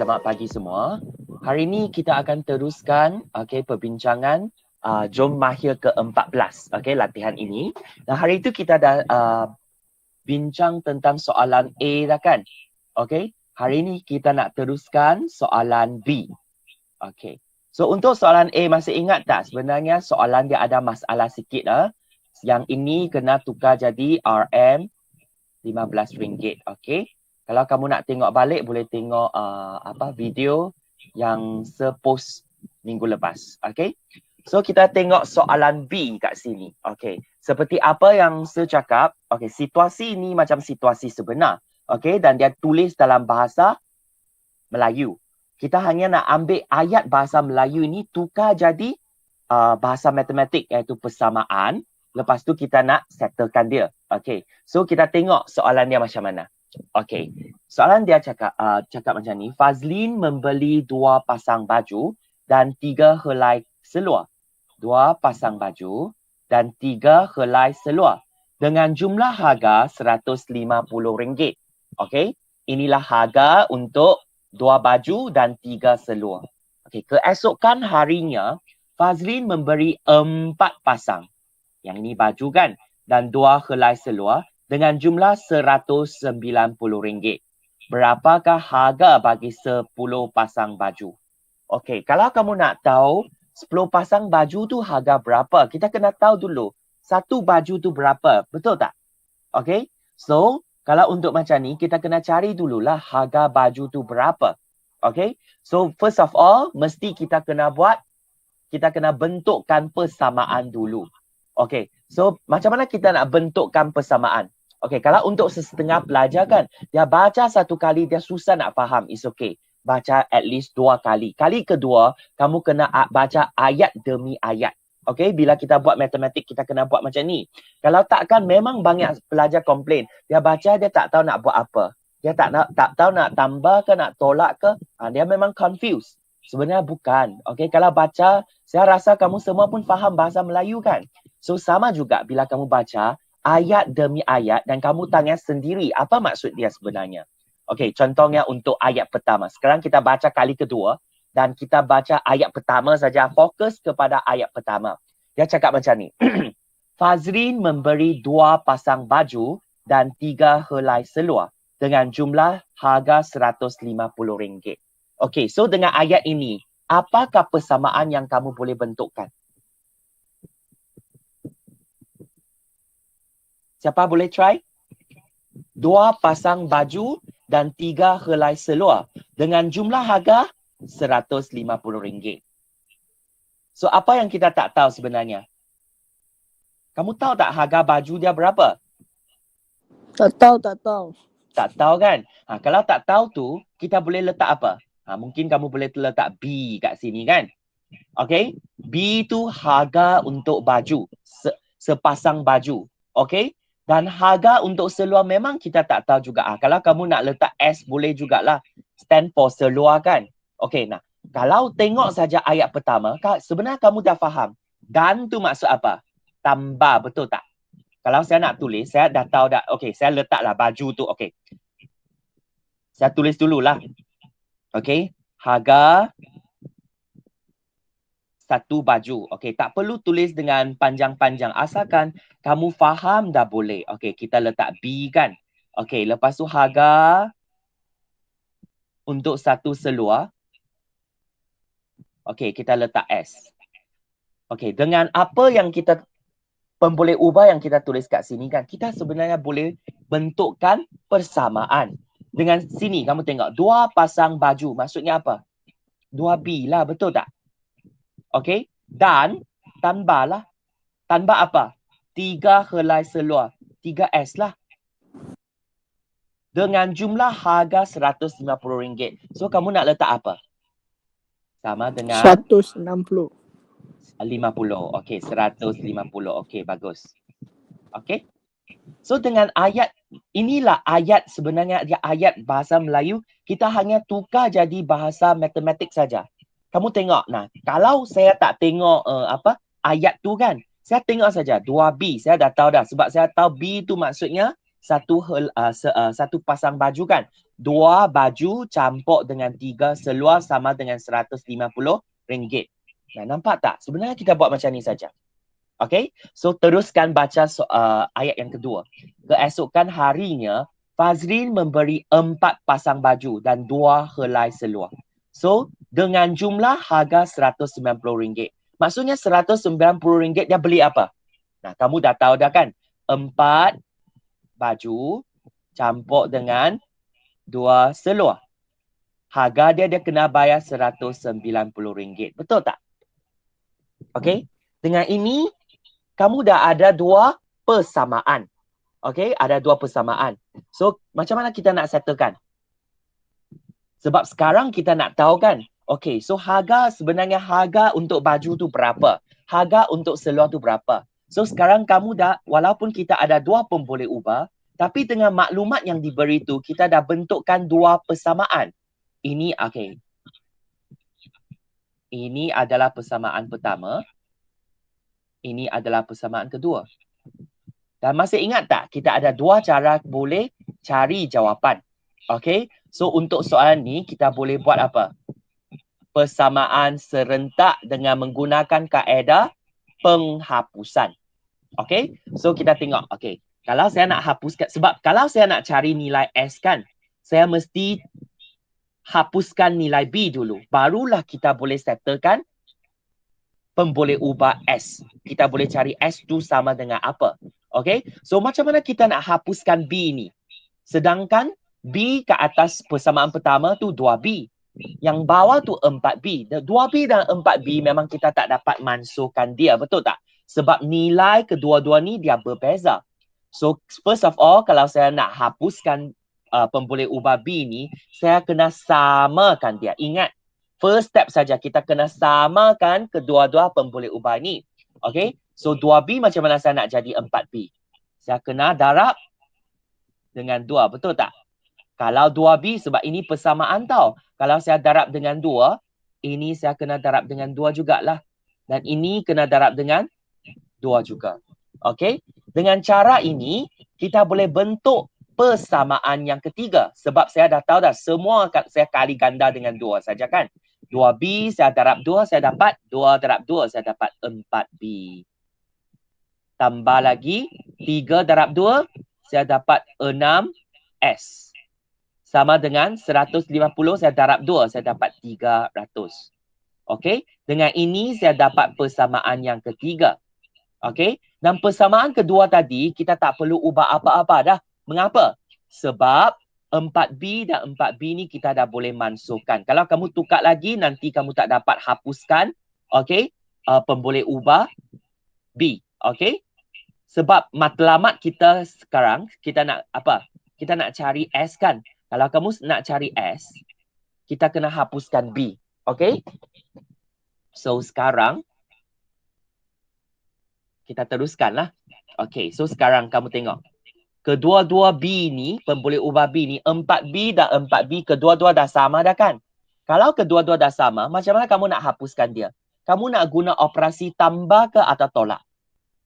selamat pagi semua. Hari ini kita akan teruskan perbincangan Jom Mahir ke-14 latihan ini. Dan hari itu kita dah bincang tentang soalan A dah kan? Hari ini kita nak teruskan soalan B. So untuk soalan A masih ingat tak sebenarnya soalan dia ada masalah sikit Yang ini kena tukar jadi RM15. Kalau kamu nak tengok balik, boleh tengok video yang sepost minggu lepas. So kita tengok soalan B kat sini. Seperti apa yang saya cakap, situasi ini macam situasi sebenar. Dan dia tulis dalam bahasa Melayu. Kita hanya nak ambil ayat bahasa Melayu ini tukar jadi bahasa matematik, iaitu persamaan. Lepas tu kita nak settlekan dia. So kita tengok soalan dia macam mana. Soalan dia cakap macam ni. Fazlin membeli 2 pasang baju dan 3 helai seluar. 2 pasang baju dan 3 helai seluar dengan jumlah harga RM150. Inilah harga untuk 2 baju dan 3 seluar. Keesokan harinya Fazlin memberi 4 pasang. Yang ini baju kan, dan 2 helai seluar dengan jumlah RM190. Berapakah harga bagi 10 pasang baju? Kalau kamu nak tahu 10 pasang baju tu harga berapa, kita kena tahu dulu satu baju tu berapa, betul tak? So kalau untuk macam ni, kita kena cari dululah harga baju tu berapa. So first of all, mesti kita kena bentukkan persamaan dulu. So macam mana kita nak bentukkan persamaan? Kalau untuk sesetengah pelajar kan, dia baca satu kali, dia susah nak faham. It's okay. Baca at least 2 kali. Kali kedua, kamu kena baca ayat demi ayat. Bila kita buat matematik, kita kena buat macam ni. Kalau takkan, memang banyak pelajar komplain. Dia baca, dia tak tahu nak buat apa. Dia tak tahu nak tambah ke, nak tolak ke. Dia memang confused. Sebenarnya bukan. Kalau baca, saya rasa kamu semua pun faham bahasa Melayu kan? So sama juga bila kamu baca ayat demi ayat dan kamu tanya sendiri apa maksud dia sebenarnya. Contohnya untuk ayat pertama. Sekarang kita baca kali kedua dan kita baca ayat pertama saja. Fokus kepada ayat pertama. Dia cakap macam ni. Fazlin memberi 2 pasang baju dan 3 helai seluar dengan jumlah harga RM150. So dengan ayat ini, apakah persamaan yang kamu boleh bentukkan? Siapa boleh try? 2 pasang baju dan 3 helai seluar dengan jumlah harga RM150. So apa yang kita tak tahu sebenarnya? Kamu tahu tak harga baju dia berapa? Tak tahu. Tak tahu kan? Kalau tak tahu tu, kita boleh letak apa? Mungkin kamu boleh letak B kat sini kan? B tu harga untuk baju. Sepasang baju. Dan harga untuk seluar memang kita tak tahu juga. Kalau kamu nak letak S boleh jugalah. Stand for seluar kan? Nah. Kalau tengok saja ayat pertama, sebenarnya kamu dah faham. Dan tu maksud apa? Tambah, betul tak? Kalau saya nak tulis, saya dah tahu dah. Saya letaklah baju tu. Saya tulis dululah. Harga satu baju. Tak perlu tulis dengan panjang-panjang. Asalkan kamu faham dah boleh. Kita letak B kan. Lepas tu harga untuk satu seluar. Kita letak S. Dengan apa yang kita boleh ubah yang kita tulis kat sini kan, kita sebenarnya boleh bentukkan persamaan. Dengan sini kamu tengok 2 pasang baju. Maksudnya apa? 2B lah, betul tak? Dan tambahlah. Tambah apa? 3 helai seluar. 3S lah. Dengan jumlah harga RM150. So kamu nak letak apa? Sama dengan 160. 50. 150. Bagus. So dengan ayat, inilah ayat sebenarnya dia ayat bahasa Melayu. Kita hanya tukar jadi bahasa matematik saja. Kamu tengok, kalau saya tak tengok ayat tu kan, saya tengok saja 2B, saya dah tahu dah. Sebab saya tahu B tu maksudnya satu pasang baju kan. 2 baju campur dengan 3 seluar sama dengan RM150. Nah, nampak tak? Sebenarnya kita buat macam ni saja. Okay, so teruskan baca ayat yang kedua. Keesokan harinya, Fazrin memberi 4 pasang baju dan 2 helai seluar. So, dengan jumlah harga RM190. Maksudnya RM190 dia beli apa? Nah, kamu dah tahu dah kan? 4 baju campur dengan 2 seluar. Harga dia kena bayar RM190. Betul tak? Okay, dengan ini kamu dah ada 2 persamaan. Okay, ada 2 persamaan. So, macam mana kita nak settlekan? Sebab sekarang kita nak tahu kan, okay, so sebenarnya harga untuk baju tu berapa? Harga untuk seluar tu berapa? So, sekarang kamu dah, walaupun kita ada 2 pemboleh ubah, tapi dengan maklumat yang diberi tu, kita dah bentukkan 2 persamaan. Ini, okay. Ini adalah persamaan pertama. Ini adalah persamaan kedua. Dan masih ingat tak? Kita ada 2 cara boleh cari jawapan. Okay? So, untuk soalan ni, kita boleh buat apa? Persamaan serentak dengan menggunakan kaedah penghapusan. Okay? So, kita tengok. Okay. Kalau saya nak hapuskan, sebab kalau saya nak cari nilai S kan, saya mesti hapuskan nilai B dulu. Barulah kita boleh settlekan pemboleh ubah S. Kita boleh cari S tu sama dengan apa. Okay? So, macam mana kita nak hapuskan B ni? Sedangkan B ke atas persamaan pertama tu 2B. Yang bawah tu 4B. 2B dan 4B memang kita tak dapat mansuhkan dia. Betul tak? Sebab nilai kedua-dua ni dia berbeza. So, first of all, kalau saya nak hapuskan pemboleh ubah B ni, saya kena samakan dia. Ingat, first step saja kita kena samakan kedua-dua pemboleh ubah ni. Okay? So 2B macam mana saya nak jadi 4B? Saya kena darab dengan 2. Betul tak? Kalau 2B sebab ini persamaan tau. Kalau saya darab dengan 2, ini saya kena darab dengan 2 jugalah. Dan ini kena darab dengan 2 juga. Okay? Dengan cara ini, kita boleh bentuk persamaan yang ketiga. Sebab saya dah tahu dah semua saya kali ganda dengan 2 saja kan. 2B saya darab 2 saya dapat 2 darab 2 saya dapat 4B. Tambah lagi 3 darab 2 saya dapat 6S. Sama dengan 150 saya darab 2 saya dapat 300. Okey, dengan ini saya dapat persamaan yang ketiga. Okey, dan persamaan kedua tadi kita tak perlu ubah apa-apa dah. Mengapa? Sebab 4B dan 4B ni kita dah boleh mansuhkan. Kalau kamu tukar lagi, nanti kamu tak dapat hapuskan, okay, pemboleh ubah B. Okay? Sebab matlamat kita sekarang, kita nak apa? Kita nak cari S kan? Kalau kamu nak cari S, kita kena hapuskan B. Okay? So sekarang, kita teruskanlah. Okay, so sekarang kamu tengok. Kedua-dua B ni, pemboleh ubah B ni, 4B dan 4B, kedua-dua dah sama dah kan? Kalau kedua-dua dah sama, macam mana kamu nak hapuskan dia? Kamu nak guna operasi tambah ke atau tolak?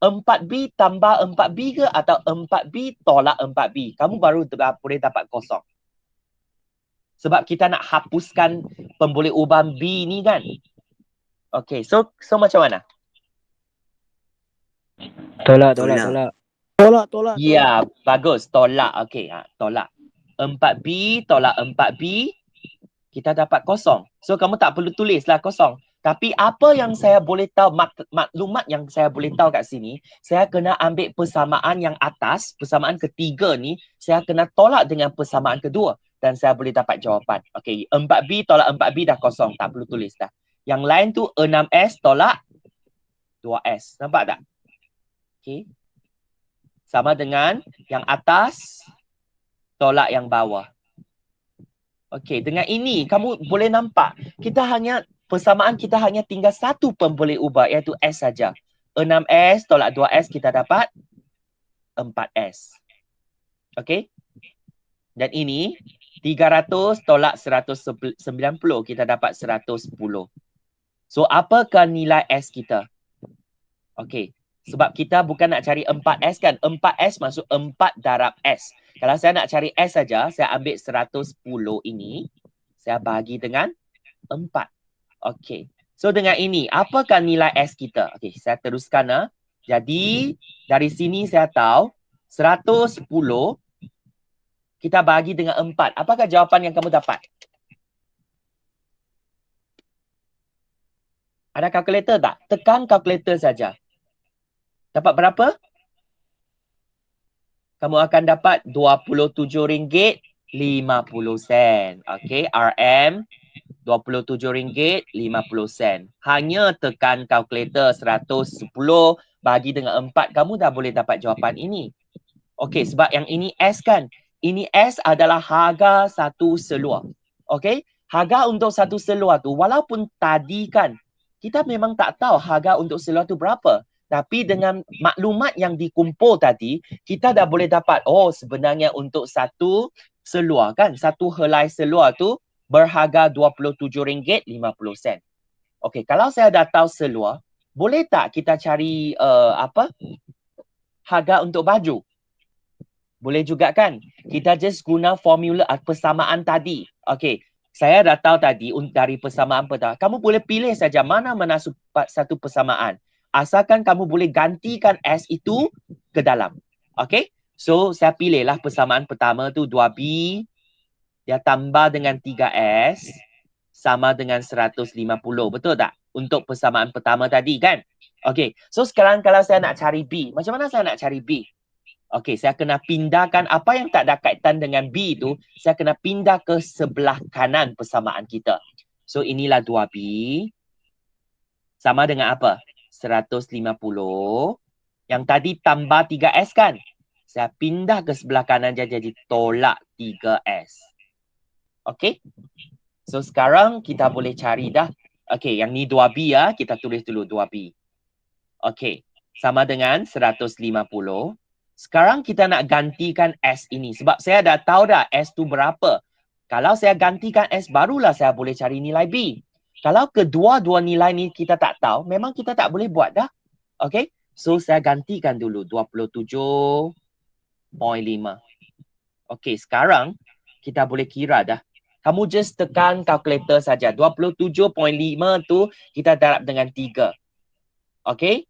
4B tambah 4B ke atau 4B tolak 4B? Kamu baru boleh dapat kosong. Sebab kita nak hapuskan pemboleh ubah B ni kan? Okay, so macam mana? Tolak. Ya, bagus. Tolak. Okey, tolak. 4B tolak 4B, kita dapat kosong. So, kamu tak perlu tulislah kosong. Tapi apa yang saya boleh tahu, maklumat yang saya boleh tahu kat sini, saya kena ambil persamaan yang atas, persamaan ketiga ni, saya kena tolak dengan persamaan kedua. Dan saya boleh dapat jawapan. Okey, 4B tolak 4B dah kosong. Tak perlu tulis dah. Yang lain tu 6S tolak 2S. Nampak tak? Okey. Sama dengan yang atas tolak yang bawah. Okey, dengan ini kamu boleh nampak persamaan kita hanya tinggal satu pemboleh ubah iaitu S saja. 6S tolak 2S kita dapat 4S. Okey? Dan ini 300 tolak 190 kita dapat 110. So apakah nilai S kita? Okey. Sebab kita bukan nak cari 4S kan. 4S maksud 4 darab S. Kalau saya nak cari S saja, saya ambil 110 ini. Saya bagi dengan 4. Okey. So dengan ini, apakah nilai S kita? Okey, saya teruskan. Jadi, dari sini saya tahu 110 kita bagi dengan 4. Apakah jawapan yang kamu dapat? Ada kalkulator tak? Tekan kalkulator saja. Dapat berapa? Kamu akan dapat RM27.50. Okey, RM RM27.50. Hanya tekan kalkulator 110 bagi dengan 4, kamu dah boleh dapat jawapan ini. Okey, sebab yang ini S kan. Ini S adalah harga satu seluar. Okey, harga untuk satu seluar tu walaupun tadi kan kita memang tak tahu harga untuk seluar tu berapa. Tapi dengan maklumat yang dikumpul tadi, kita dah boleh dapat, oh sebenarnya untuk satu seluar kan, satu helai seluar tu berharga RM27.50. Okey, kalau saya dah tahu seluar, boleh tak kita cari harga untuk baju? Boleh juga kan? Kita just guna formula persamaan tadi. Okey, saya dah tahu tadi dari persamaan pertama. Kamu boleh pilih saja mana satu persamaan. Asalkan kamu boleh gantikan S itu ke dalam. Okey? So, saya pilihlah persamaan pertama tu 2B. Dia tambah dengan 3S. Sama dengan 150. Betul tak? Untuk persamaan pertama tadi kan? Okey. So, sekarang kalau saya nak cari B. Macam mana saya nak cari B? Okey, saya kena pindahkan apa yang tak ada kaitan dengan B tu, saya kena pindah ke sebelah kanan persamaan kita. So, inilah 2B. Sama dengan apa? 150. Yang tadi tambah 3S kan? Saya pindah ke sebelah kanan jadi tolak 3S. Okey? So, sekarang kita boleh cari dah. Okey, yang ni 2B ya. Kita tulis dulu 2B. Okey, sama dengan 150. Sekarang kita nak gantikan S ini. Sebab saya dah tahu dah S tu berapa. Kalau saya gantikan S, barulah saya boleh cari nilai B. Kalau kedua-dua nilai ni kita tak tahu, memang kita tak boleh buat dah. Okay? So, saya gantikan dulu 27.5. Okay, sekarang kita boleh kira dah. Kamu just tekan kalkulator saja. 27.5 tu kita darab dengan 3. Okay?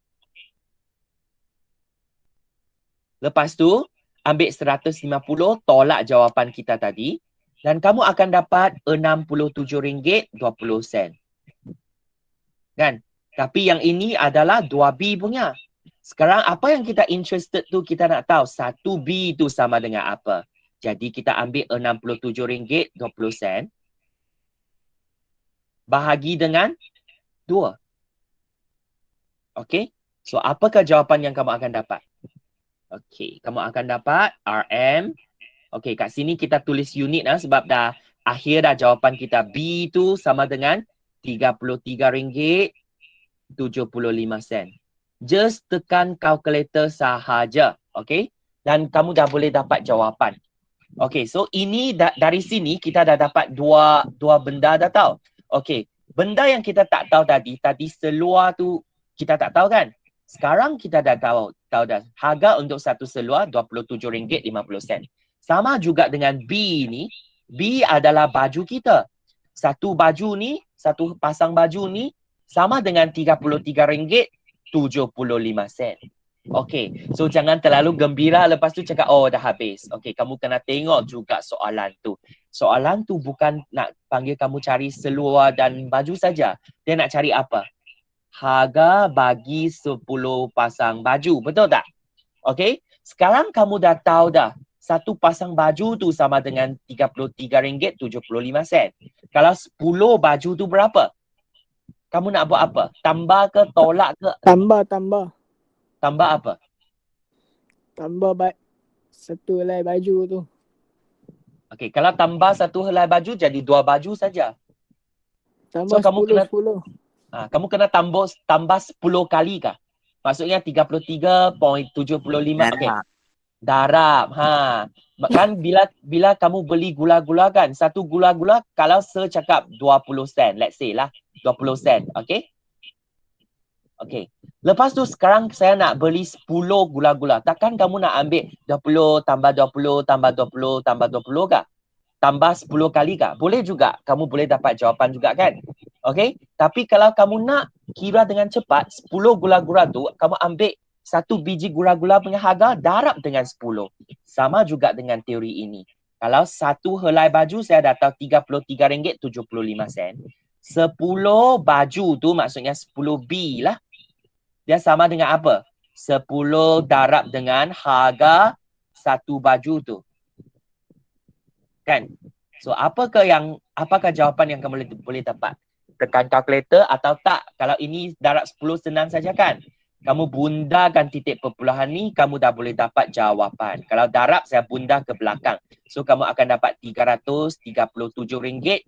Lepas tu, ambil 150, tolak jawapan kita tadi. Dan kamu akan dapat RM67.20. Kan? Tapi yang ini adalah 2B punya. Sekarang apa yang kita interested tu kita nak tahu. 1B tu sama dengan apa. Jadi kita ambil RM67.20. Bahagi dengan 2. Okay? So, apakah jawapan yang kamu akan dapat? Okey, kamu akan dapat RM. Okey, kat sini kita tulis unit sebab dah akhir dah jawapan kita. B tu sama dengan RM33.75. Just tekan kalkulator sahaja. Okey, dan kamu dah boleh dapat jawapan. Okey, so ini dari sini kita dah dapat dua benda dah tahu. Okey, benda yang kita tak tahu tadi seluar tu kita tak tahu kan? Sekarang kita dah tahu dah harga untuk satu seluar RM27.50. Sama juga dengan B ni. B adalah baju kita. Satu baju ni, satu pasang baju ni sama dengan RM33.75. Okey, so jangan terlalu gembira lepas tu cakap oh dah habis. Okey, kamu kena tengok juga soalan tu. Soalan tu bukan nak panggil kamu cari seluar dan baju saja. Dia nak cari apa? Harga bagi 10 pasang baju. Betul tak? Okey. Sekarang kamu dah tahu dah. Satu pasang baju tu sama dengan RM33.75. Kalau 10 baju tu berapa? Kamu nak buat apa? Tambah ke tolak ke? Tambah. Tambah apa? Tambah satu helai baju tu. Okey. Kalau tambah satu helai baju jadi 2 baju saja. Tambah So, kamu 10. kamu kena tambah 10 kali kah? Maksudnya 33.75. Okey. Darab. Kan bila kamu beli gula-gula kan, satu gula-gula kalau secakap 20 sen, let's say lah 20 sen, okey? Okey. Lepas tu sekarang saya nak beli 10 gula-gula. Takkan kamu nak ambil 20 tambah 20 tambah 20 tambah 20 kah? Tambah 10 kali kah? Boleh juga. Kamu boleh dapat jawapan juga kan? Okey. Tapi kalau kamu nak kira dengan cepat, 10 gula-gula tu kamu ambil satu biji gula-gula punya harga darab dengan 10. Sama juga dengan teori ini. Kalau satu helai baju saya dah tahu RM33.75. 10 baju tu maksudnya 10 B lah. Dia sama dengan apa? 10 darab dengan harga satu baju tu. Kan? So apakah jawapan yang kamu boleh dapat? Tekan kalkulator atau tak? Kalau ini darab 10 senang saja kan? Kamu bundakan titik perpuluhan ni, kamu dah boleh dapat jawapan. Kalau darab, saya bunda ke belakang. So, kamu akan dapat RM337.50.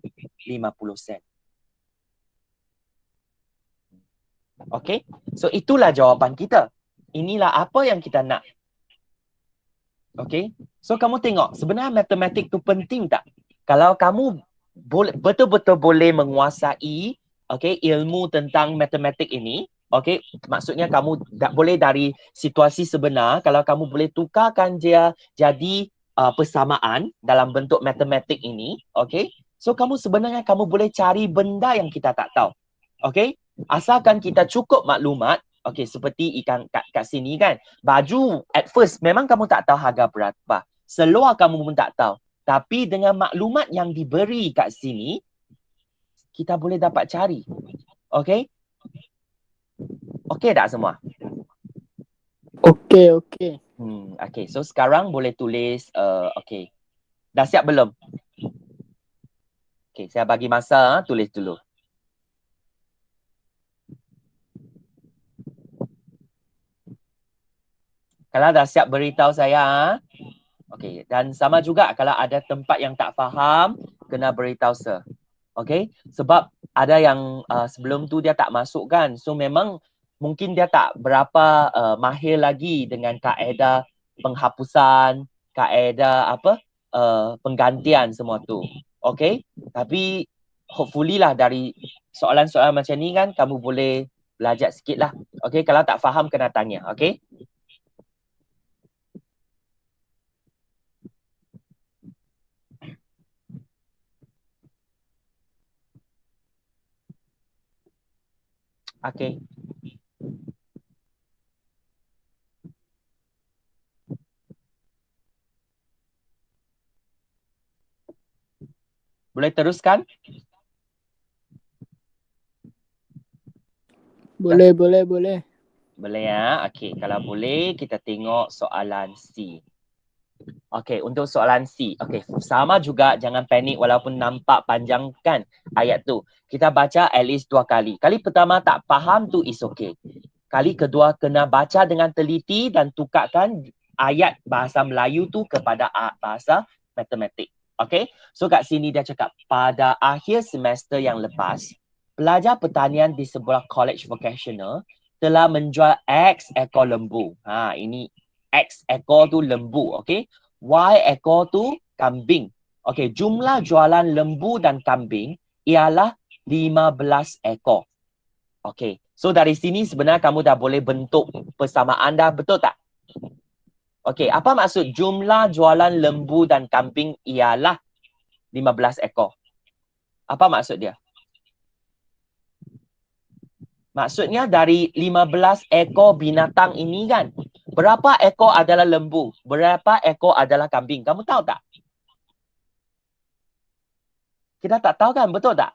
Okay? So, itulah jawapan kita. Inilah apa yang kita nak. Okay? So, kamu tengok, sebenarnya matematik tu penting tak? Kalau kamu betul-betul boleh menguasai ilmu tentang matematik ini, okey, maksudnya kamu boleh dari situasi sebenar, kalau kamu boleh tukarkan dia jadi persamaan dalam bentuk matematik ini, okey, so sebenarnya kamu boleh cari benda yang kita tak tahu, okey, asalkan kita cukup maklumat, okey, seperti ikan kat sini kan, baju at first memang kamu tak tahu harga berapa, seluar kamu pun tak tahu, tapi dengan maklumat yang diberi kat sini, kita boleh dapat cari, okey. Okey tak semua? Okey, okey. Okay, so sekarang boleh tulis, okay. Dah siap belum? Okay, saya bagi masa, tulis dulu. Kalau dah siap beritahu saya. Okay, dan sama juga kalau ada tempat yang tak faham, kena beritahu saya. Okay, sebab ada yang sebelum tu dia tak masuk kan. So memang mungkin dia tak berapa mahir lagi dengan kaedah penghapusan, kaedah penggantian semua tu. Okay, tapi hopefully lah dari soalan-soalan macam ni kan kamu boleh belajar sikit lah. Okay, kalau tak faham kena tanya. Okay. Okay. Boleh teruskan? Boleh, boleh, boleh. Boleh ya? Okey, kalau boleh kita tengok soalan C. Okey, untuk soalan C. Okey, sama juga jangan panik walaupun nampak panjang kan ayat tu. Kita baca at least 2 kali. Kali pertama tak faham tu is okay. Kali kedua kena baca dengan teliti dan tukarkan ayat bahasa Melayu tu kepada bahasa matematik. Okay, so kat sini dia cakap, pada akhir semester yang lepas, pelajar pertanian di sebuah college vocational telah menjual X ekor lembu. Ini X ekor tu lembu, okay. Y ekor tu kambing. Okay, jumlah jualan lembu dan kambing ialah 15 ekor. Okay, so dari sini sebenarnya kamu dah boleh bentuk persamaan dah, betul tak? Okey, apa maksud jumlah jualan lembu dan kambing ialah 15 ekor? Apa maksud dia? Maksudnya dari 15 ekor binatang ini kan, berapa ekor adalah lembu? Berapa ekor adalah kambing? Kamu tahu tak? Kita tak tahu kan, betul tak?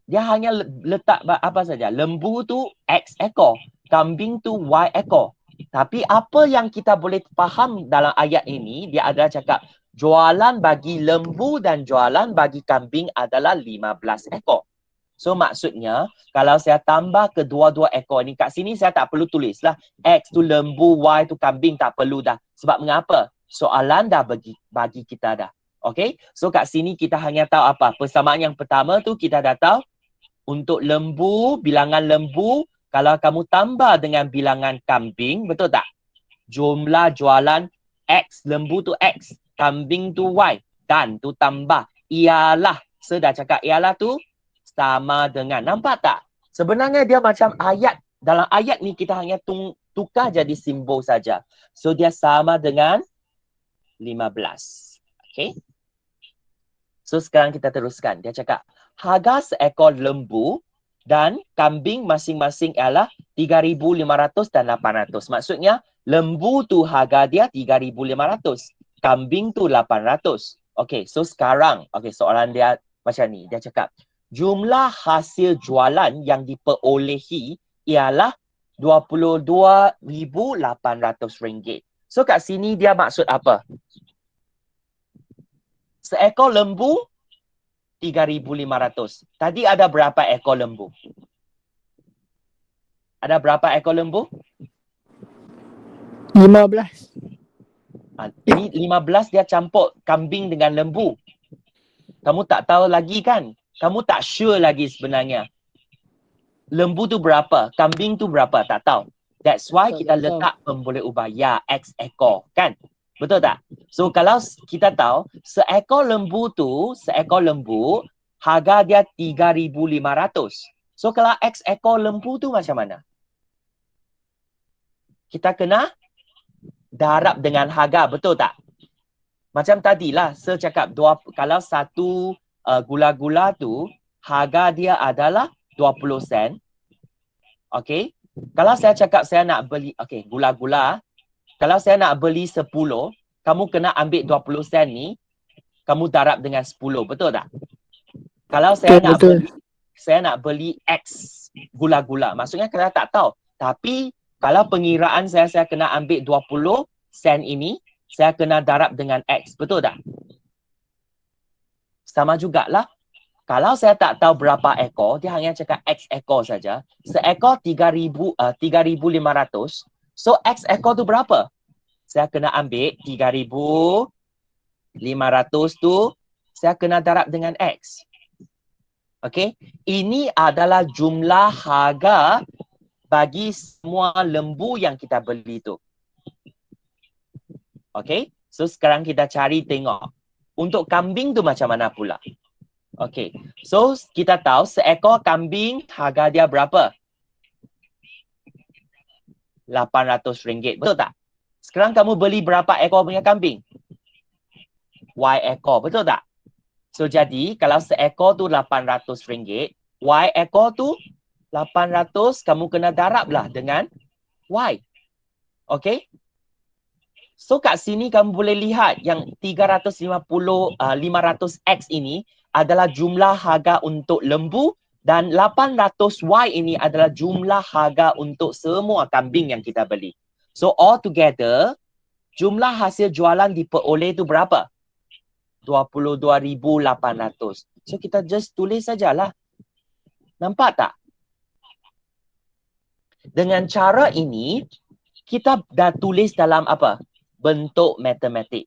Dia hanya letak apa saja. Lembu tu X ekor, kambing tu Y ekor. Tapi apa yang kita boleh faham dalam ayat ini, dia adalah cakap jualan bagi lembu dan jualan bagi kambing adalah 15 ekor. So maksudnya, kalau saya tambah kedua-dua ekor ni, kat sini saya tak perlu tulis lah. X tu lembu, Y tu kambing, tak perlu dah. Sebab mengapa? Soalan dah bagi kita dah. Okay? So kat sini kita hanya tahu apa? Persamaan yang pertama tu kita dah tahu. Untuk lembu, bilangan lembu, kalau kamu tambah dengan bilangan kambing, betul tak? Jumlah jualan X, lembu tu X, kambing tu Y, dan tu tambah. Ialah, saya dah cakap ialah tu sama dengan. Nampak tak? Sebenarnya dia macam ayat dalam ayat ni kita hanya tukar jadi simbol saja. So dia sama dengan 15. Okay. So sekarang kita teruskan. Dia cakap, harga seekor lembu dan kambing masing-masing ialah 3,500 dan 800. Maksudnya, lembu tu harga dia 3,500. Kambing tu 800. Okay, so sekarang, okay, soalan dia macam ni. Dia cakap, jumlah hasil jualan yang diperolehi ialah RM22,800. So kat sini dia maksud apa? Seekor lembu 3,500. Tadi ada berapa ekor lembu? Ada berapa ekor lembu? 15. Ini 15 dia campur kambing dengan lembu. Kamu tak tahu lagi kan? Kamu tak sure lagi sebenarnya. Lembu tu berapa? Kambing tu berapa? Tak tahu. That's why kita letak pemboleh ubah. Ya, X ekor. Kan? Betul tak? So kalau kita tahu seekor lembu harga dia 3,500. So kalau X ekor lembu tu macam mana? Kita kena darab dengan harga, betul tak? Macam tadilah saya cakap kalau satu gula-gula tu harga dia adalah 20 sen. Okey. Kalau saya cakap saya nak beli gula-gula, kalau saya nak beli 10, kamu kena ambil 20 sen ni, kamu darab dengan 10, betul tak? Kalau saya nak beli X gula-gula, maksudnya saya tak tahu. Tapi kalau pengiraan saya kena ambil 20 sen ini, saya kena darab dengan X, betul tak? Sama jugalah. Kalau saya tak tahu berapa ekor, dia hanya cakap X ekor saja. Seekor 3,500. So X ekor tu berapa? Saya kena ambil 3,500 tu, saya kena darab dengan X. Okey, ini adalah jumlah harga bagi semua lembu yang kita beli tu. Okey, so sekarang kita cari tengok. Untuk kambing tu macam mana pula? Okey, so kita tahu seekor kambing harga dia berapa? RM800, betul tak? Sekarang kamu beli berapa ekor punya kambing? Y ekor, betul tak? So jadi kalau seekor tu RM800, Y ekor tu 800, kamu kena darablah dengan Y. Okay? So kat sini kamu boleh lihat yang 500X ini adalah jumlah harga untuk lembu dan 800Y ini adalah jumlah harga untuk semua kambing yang kita beli. So all together, jumlah hasil jualan diperoleh itu berapa? 22,800. So kita just tulis sajalah. Nampak tak? Dengan cara ini, kita dah tulis dalam apa? Bentuk matematik.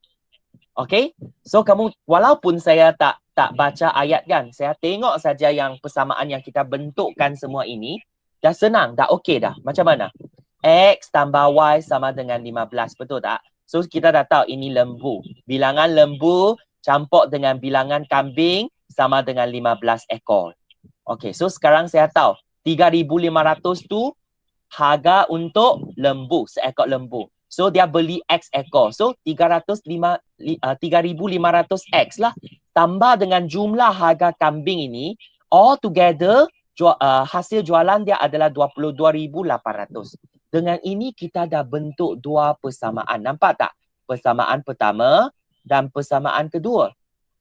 Okay? So kamu, walaupun saya tak baca ayat kan, saya tengok saja yang persamaan yang kita bentukkan semua ini, dah senang, dah okey dah. Macam mana? X tambah Y sama dengan 15, betul tak? So kita dah tahu ini lembu. Bilangan lembu campur dengan bilangan kambing sama dengan 15 ekor. Okay, so sekarang saya tahu 3,500 tu harga untuk lembu, seekor lembu. So dia beli X ekor. So 3,500X lah. Tambah dengan jumlah harga kambing ini, all together hasil jualan dia adalah 22,800. Dengan ini kita dah bentuk dua persamaan. Nampak tak? Persamaan pertama dan persamaan kedua.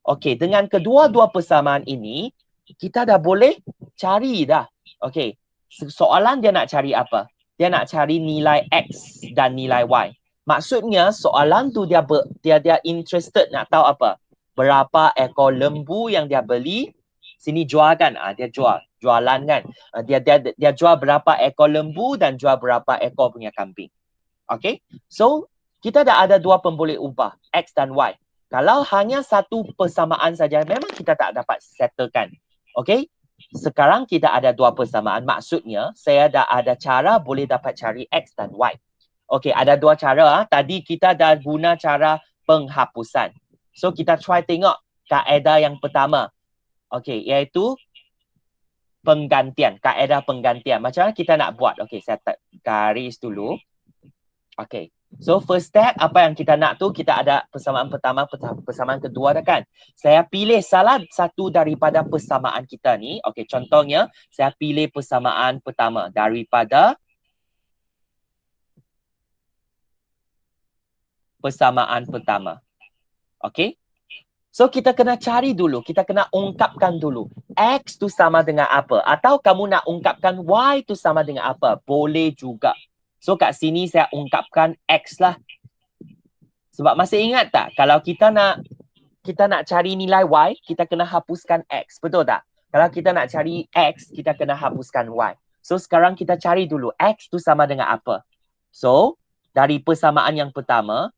Okey, dengan kedua-dua persamaan ini, kita dah boleh cari dah. Okey, soalan dia nak cari apa? Dia nak cari nilai X dan nilai Y. Maksudnya soalan tu dia interested nak tahu apa? Berapa ekor lembu yang dia beli? Sini jual kan? Dia jualan kan? Dia jual berapa ekor lembu dan jual berapa ekor punya kambing. Okay? So, kita dah ada dua pemboleh ubah, X dan Y. Kalau hanya satu persamaan saja, memang kita tak dapat settlekan. Okay? Sekarang kita ada dua persamaan. Maksudnya, saya dah ada cara boleh dapat cari X dan Y. Okay, ada dua cara. Tadi kita dah guna cara penghapusan. So, kita try tengok kaedah yang pertama. Okay, iaitu penggantian, kaedah penggantian. Macam mana kita nak buat? Okey, saya garis dulu. Okey. So first step, apa yang kita nak tu, kita ada persamaan pertama, persamaan kedua dah kan. Saya pilih salah satu daripada persamaan kita ni. Okey, contohnya saya pilih persamaan pertama daripada persamaan pertama. Okey. So kita kena cari dulu, kita kena ungkapkan dulu. X tu sama dengan apa? Atau kamu nak ungkapkan Y tu sama dengan apa? Boleh juga. So kat sini saya ungkapkan X lah. Sebab masih ingat tak? Kalau kita nak cari nilai Y, kita kena hapuskan X. Betul tak? Kalau kita nak cari X, kita kena hapuskan Y. So sekarang kita cari dulu X tu sama dengan apa? So dari persamaan yang pertama,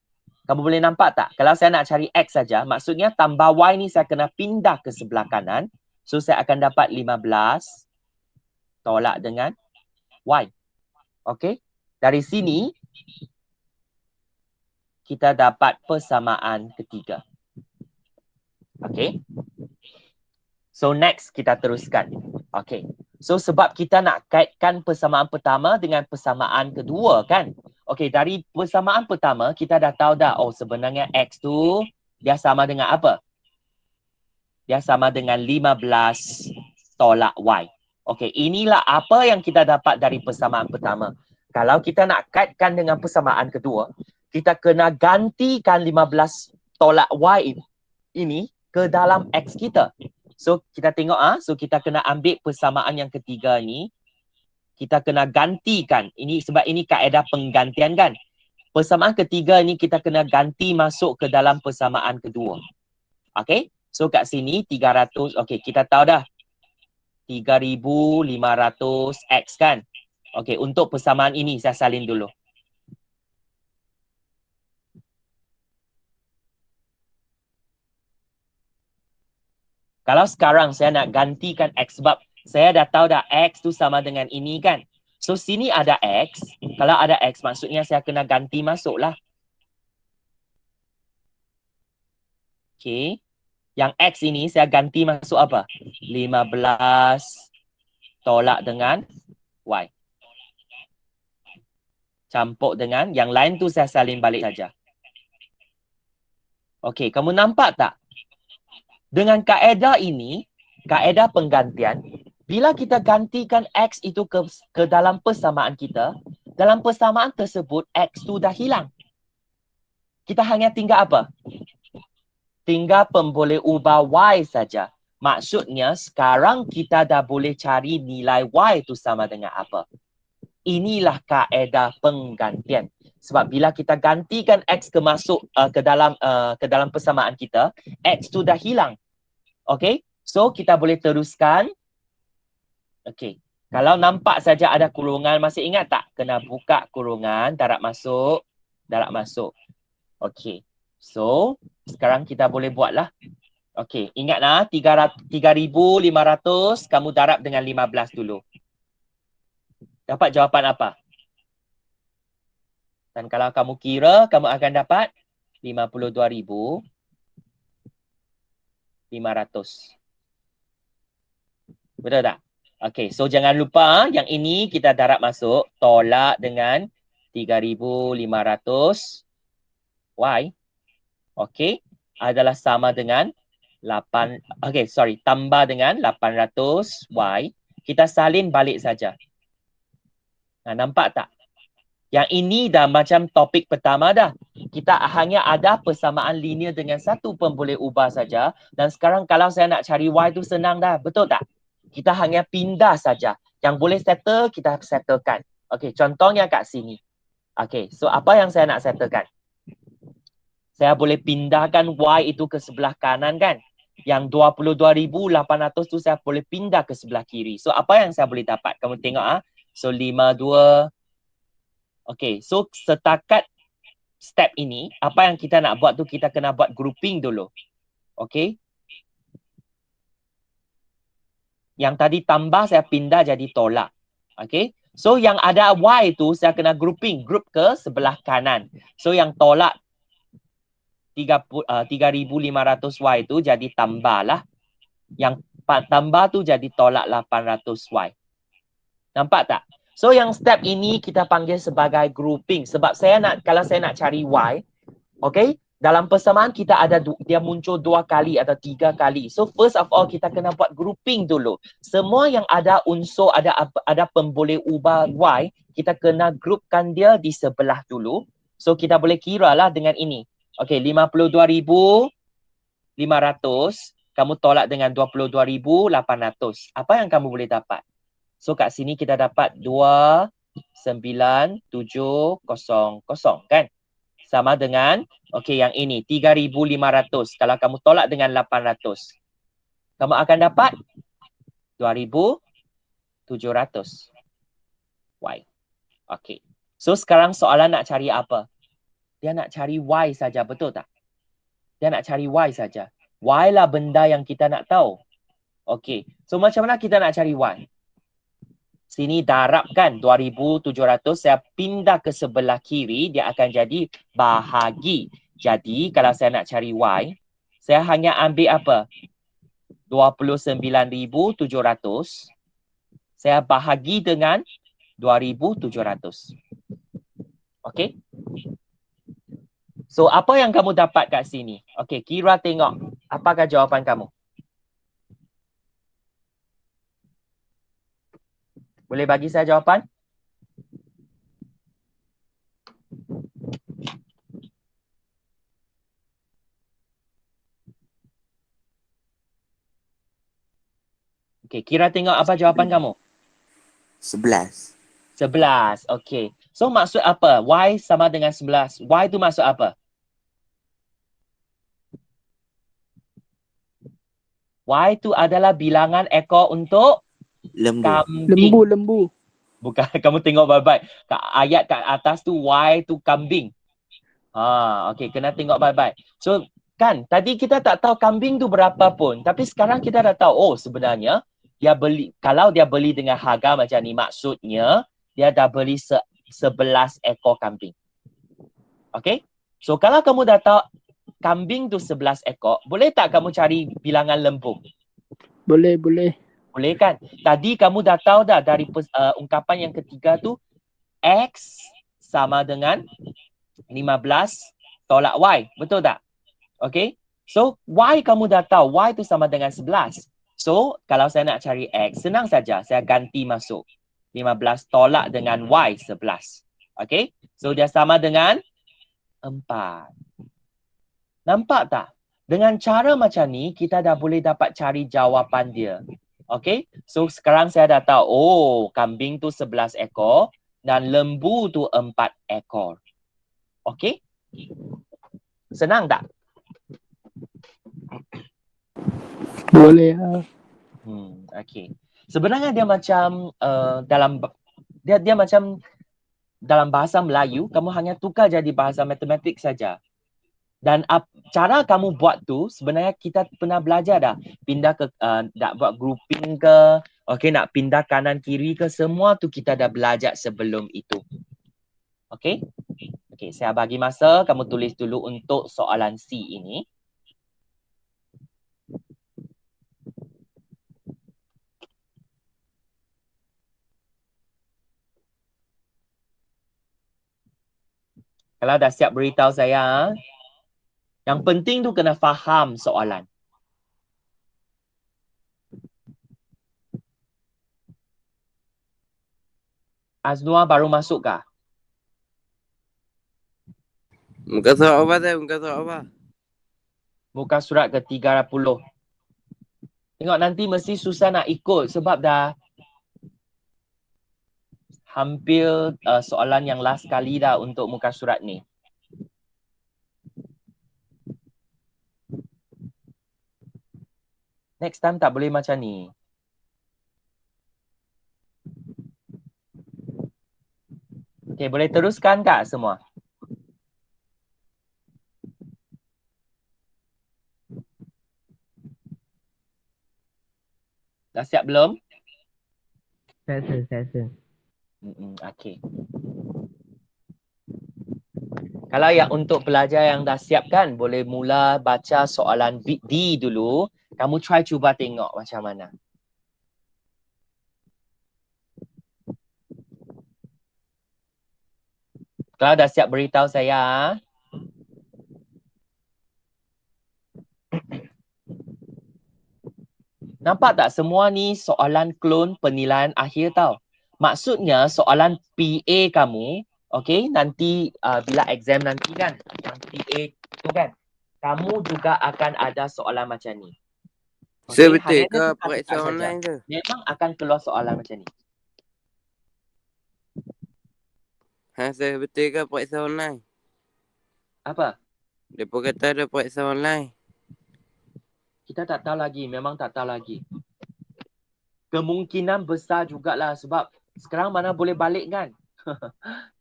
kamu boleh nampak tak? Kalau saya nak cari X saja, maksudnya tambah Y ni saya kena pindah ke sebelah kanan. So saya akan dapat 15 tolak dengan Y. Okey? Dari sini, kita dapat persamaan ketiga. Okey? So next kita teruskan. Okey. So sebab kita nak kaitkan persamaan pertama dengan persamaan kedua kan? Okey, dari persamaan pertama kita dah tahu dah, oh sebenarnya X tu dia sama dengan apa? Dia sama dengan 15 tolak Y. Okey, inilah apa yang kita dapat dari persamaan pertama. Kalau kita nak kaitkan dengan persamaan kedua, kita kena gantikan 15 tolak Y ini ke dalam X kita. So kita tengok so kita kena ambil persamaan yang ketiga ni, kita kena gantikan. Ini sebab ini kaedah penggantian kan. Persamaan ketiga ni kita kena ganti masuk ke dalam persamaan kedua. Okey? So kat sini 300, okey kita tahu dah 3500 X kan. Okey, untuk persamaan ini saya salin dulu. Kalau sekarang saya nak gantikan X sebab saya dah tahu dah X tu sama dengan ini kan. So sini ada X. Kalau ada X maksudnya saya kena ganti masuk lah. Okay. Yang X ini saya ganti masuk apa? 15 tolak dengan Y. Campur dengan yang lain tu saya salin balik saja. Okay, kamu nampak tak? Dengan kaedah ini, kaedah penggantian, bila kita gantikan X itu ke dalam persamaan kita, dalam persamaan tersebut, X itu dah hilang. Kita hanya tinggal apa? Tinggal pemboleh ubah Y saja. Maksudnya, sekarang kita dah boleh cari nilai Y itu sama dengan apa. Inilah kaedah penggantian. Sebab bila kita gantikan X ke dalam persamaan kita, X tu dah hilang. Okey? So kita boleh teruskan. Okey. Kalau nampak saja ada kurungan, masih ingat tak? Kena buka kurungan, darab masuk, darab masuk. Okey. So sekarang kita boleh buatlah. Okey, ingatlah 3500 kamu darab dengan 15 dulu. Dapat jawapan apa? Dan kalau kamu kira, kamu akan dapat 52,500. Betul tak? Okey, so jangan lupa yang ini kita darab masuk, tolak dengan 3,500 Y. Okey, adalah sama dengan 8, tambah dengan 800 Y. Kita salin balik saja. Nah, nampak tak? Yang ini dah macam topik pertama dah. Kita hanya ada persamaan linear dengan satu pemboleh ubah saja. Dan sekarang kalau saya nak cari Y tu senang dah. Betul tak? Kita hanya pindah saja. Yang boleh settle, kita settlekan. Okey, contohnya kat sini. Okey, so apa yang saya nak settlekan? Saya boleh pindahkan Y itu ke sebelah kanan kan? Yang 22,800 tu saya boleh pindah ke sebelah kiri. So apa yang saya boleh dapat? Kamu tengok So 52. Okey, so setakat step ini, apa yang kita nak buat tu kita kena buat grouping dulu. Okey. Yang tadi tambah saya pindah jadi tolak. Okey. So yang ada Y tu saya kena grouping, group ke sebelah kanan. So yang tolak 3,500 Y tu jadi tambah lah. Yang tambah tu jadi tolak 800Y. Nampak tak? So yang step ini kita panggil sebagai grouping. Sebab kalau saya nak cari Y, okay, dalam persamaan kita ada dia muncul 2 kali atau 3 kali. So first of all kita kena buat grouping dulu. Semua yang ada unsur, ada pemboleh ubah Y, kita kena groupkan dia di sebelah dulu. So kita boleh kira lah dengan ini. Okay, 52,500 kamu tolak dengan 22,800. Apa yang kamu boleh dapat? So kat sini kita dapat 29700 kan? Sama dengan, okey yang ini 3,500. Kalau kamu tolak dengan 800, kamu akan dapat 2,700 Y. Okey. So sekarang soalan nak cari apa? Dia nak cari Y saja, betul tak? Dia nak cari Y saja. Y lah benda yang kita nak tahu. Okey. So macam mana kita nak cari Y? Sini darabkan 2,700, saya pindah ke sebelah kiri, dia akan jadi bahagi. Jadi kalau saya nak cari Y, saya hanya ambil apa? 29,700, saya bahagi dengan 2,700. Okey? So apa yang kamu dapat kat sini? Okey, kira tengok. Apakah jawapan kamu? Boleh bagi saya jawapan? Okey, kira tengok apa jawapan kamu? 11. 11. Okey. So maksud apa? Y sama dengan 11. Y tu maksud apa? Y tu adalah bilangan ekor untuk Lembu. kambing. Lembu. Bukan, kamu tengok baik-baik. Ayat kat atas tu Y tu kambing. Okey, kena tengok baik-baik. So kan tadi kita tak tahu kambing tu berapa pun, tapi sekarang kita dah tahu sebenarnya kalau dia beli dengan harga macam ni, maksudnya dia dah beli 11 ekor kambing. Okey? So kalau kamu dah tahu kambing tu 11 ekor, boleh tak kamu cari bilangan lembu? Boleh. Boleh kan? Tadi kamu dah tahu dah dari ungkapan yang ketiga tu, X sama dengan 15 tolak Y. Betul tak? Okay. So, Y kamu dah tahu. Y tu sama dengan 11. So, kalau saya nak cari X, senang saja. Saya ganti masuk. 15 tolak dengan Y 11. Okay. So, dia sama dengan 4. Nampak tak? Dengan cara macam ni, kita dah boleh dapat cari jawapan dia. Okay. So, sekarang saya dah tahu. Kambing tu 11 ekor. Dan lembu tu 4 ekor. Okay. Senang tak? Boleh. Okay. Sebenarnya dia macam dia macam dalam bahasa Melayu, kamu hanya tukar jadi bahasa matematik saja. Dan cara kamu buat tu sebenarnya kita pernah belajar dah. Pindah ke nak buat grouping ke, okey, nak pindah kanan kiri ke, semua tu kita dah belajar sebelum itu. Okey? Okey, saya bagi masa kamu tulis dulu untuk soalan C ini. Kalau dah siap beritahu saya. Yang penting tu kena faham soalan. Aznua baru masuk kah? Muka surat apa tu? Muka surat apa? Muka surat ke-30. Tengok nanti mesti susah nak ikut sebab dah hampir soalan yang last kali dah untuk muka surat ni. Next time tak boleh macam ni. Okay, boleh teruskan tak semua? Dah siap belum? Saya rasa. Okay. Kalau yang untuk pelajar yang dah siap kan, boleh mula baca soalan D dulu. Kamu try cuba tengok macam mana. Kalau dah siap beritahu saya. Nampak tak semua ni soalan klon penilaian akhir tau. Maksudnya soalan PA kamu, okay, nanti bila exam nanti kan, yang PA tu kan, kamu juga akan ada soalan macam ni. Saya Okay, betul hanya ke tukar-tukar periksa saja. online tu? Memang akan keluar soalan macam ni. Saya betul ke periksa online? Apa? Depa kata ada periksa online. Kita tak tahu lagi, memang tak tahu lagi. Kemungkinan besar jugalah sebab sekarang mana boleh balik kan?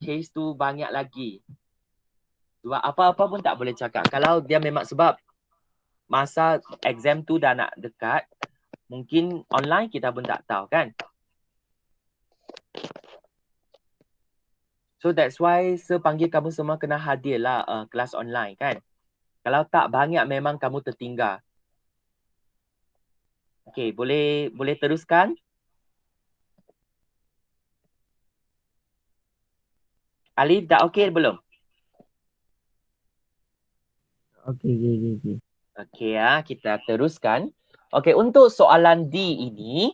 Case tu banyak lagi. Sebab apa-apa pun tak boleh cakap. Kalau dia memang sebab masa exam tu dah nak dekat, mungkin online kita pun tak tahu kan? So that's why saya panggil kamu semua kena hadir lah kelas online kan? Kalau tak banyak memang kamu tertinggal. Okay, boleh teruskan? Alif dah okey belum? Okay. Okey ya, kita teruskan. Okey, untuk soalan D ini,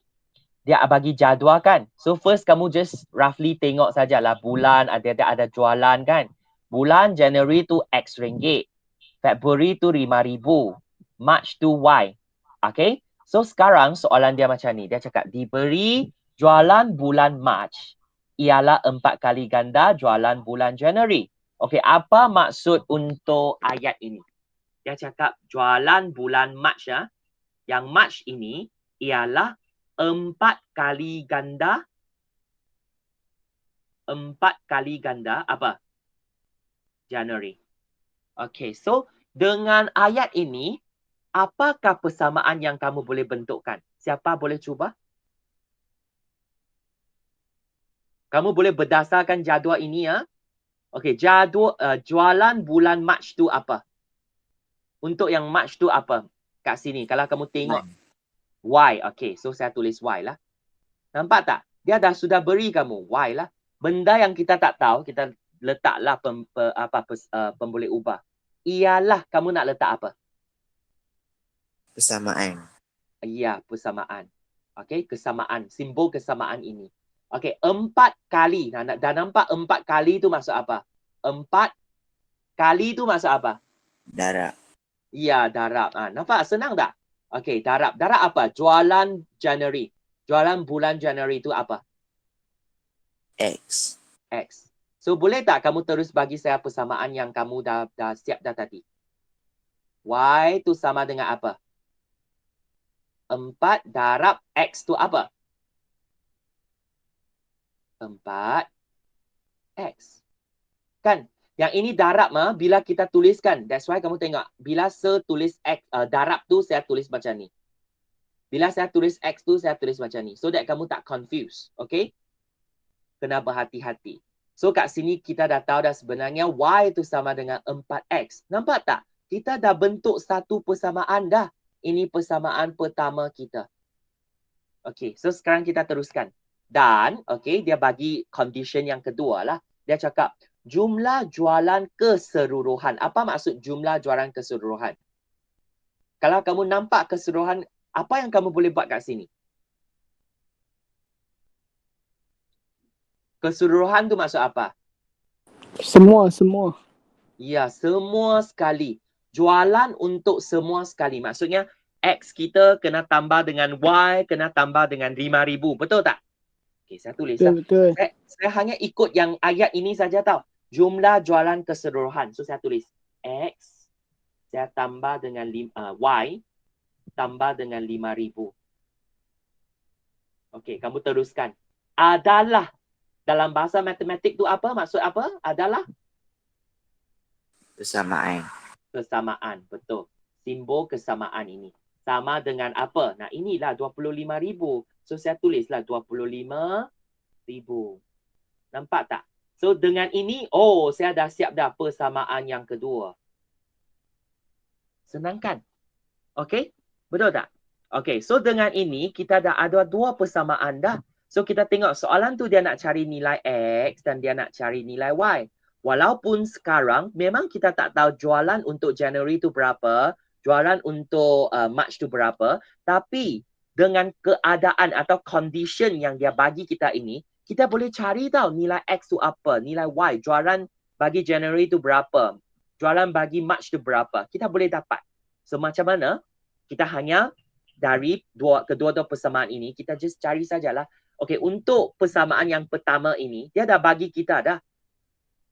dia bagi jadual kan. So first kamu just roughly tengok sajalah bulan ada jualan kan. Bulan January tu X ringgit. February tu 5,000. March tu Y. Okay. So sekarang soalan dia macam ni. Dia cakap diberi jualan bulan March ialah 4 kali ganda jualan bulan January. Okay, apa maksud untuk ayat ini? Dia cakap jualan bulan March ya. Yang March ini ialah 4 kali ganda apa? January. Okay, so dengan ayat ini, apakah persamaan yang kamu boleh bentukkan? Siapa boleh cuba? Kamu boleh berdasarkan jadual ini ya. Okay, jadual jualan bulan March tu apa? Untuk yang March tu apa? Kat sini, kalau kamu tengok Y, okay, so saya tulis Y lah. Nampak tak? Dia sudah beri kamu Y lah. Benda yang kita tak tahu, kita letaklah pemboleh ubah. Ialah kamu nak letak apa? Persamaan. Ya, persamaan. Okey, kesamaan. Simbol kesamaan ini. Okey, 4 kali. Dah nampak 4 kali tu maksud apa? 4 kali tu maksud apa? Darab. Ya, darab. Nampak? Senang tak? Okey, darab. Darab apa? Jualan January. Jualan bulan January tu apa? X. X. So, boleh tak kamu terus bagi saya persamaan yang kamu dah siap dah tadi? Y tu sama dengan apa? 4 darab X tu apa? 4X. Kan? Yang ini darab bila kita tuliskan. That's why kamu tengok. Bila saya tulis X, darab tu saya tulis macam ni. Bila saya tulis X tu saya tulis macam ni. So that kamu tak confuse. Okay? Kena berhati-hati. So kat sini kita dah tahu dah sebenarnya Y itu sama dengan 4X. Nampak tak? Kita dah bentuk satu persamaan dah. Ini persamaan pertama kita. Okay, so sekarang kita teruskan. Dan, okay, dia bagi condition yang kedua lah. Dia cakap, jumlah jualan keseluruhan. Apa maksud jumlah jualan keseluruhan? Kalau kamu nampak keseluruhan, apa yang kamu boleh buat kat sini? Keseluruhan tu maksud apa? Semua. Ya, semua sekali. Jualan untuk semua sekali. Maksudnya, X kita kena tambah dengan Y, kena tambah dengan 5,000. Betul tak? Okay, saya tulis lah. Betul. Saya hanya ikut yang ayat ini saja tau. Jumlah jualan keseluruhan. So, saya tulis X, saya tambah dengan Y, tambah dengan 5,000. Okay, kamu teruskan. Adalah. Dalam bahasa matematik tu apa? Maksud apa? Adalah? Persamaan. Kesamaan. Betul. Simbol kesamaan ini. Sama dengan apa? Nah, inilah 25,000. So, saya tulislah 25,000. Nampak tak? So, dengan ini, saya dah siap dah persamaan yang kedua. Senang kan? Okay? Betul tak? Okay, so dengan ini kita dah ada dua persamaan dah. So kita tengok soalan tu dia nak cari nilai X dan dia nak cari nilai Y. Walaupun sekarang memang kita tak tahu jualan untuk January tu berapa, jualan untuk March tu berapa, tapi dengan keadaan atau condition yang dia bagi kita ini, kita boleh cari tahu nilai X tu apa, nilai Y, jualan bagi January tu berapa, jualan bagi March tu berapa. Kita boleh dapat. So macam mana? Kita hanya dari kedua-dua persamaan ini, kita just cari sajalah. Okay, untuk persamaan yang pertama ini, dia dah bagi kita dah.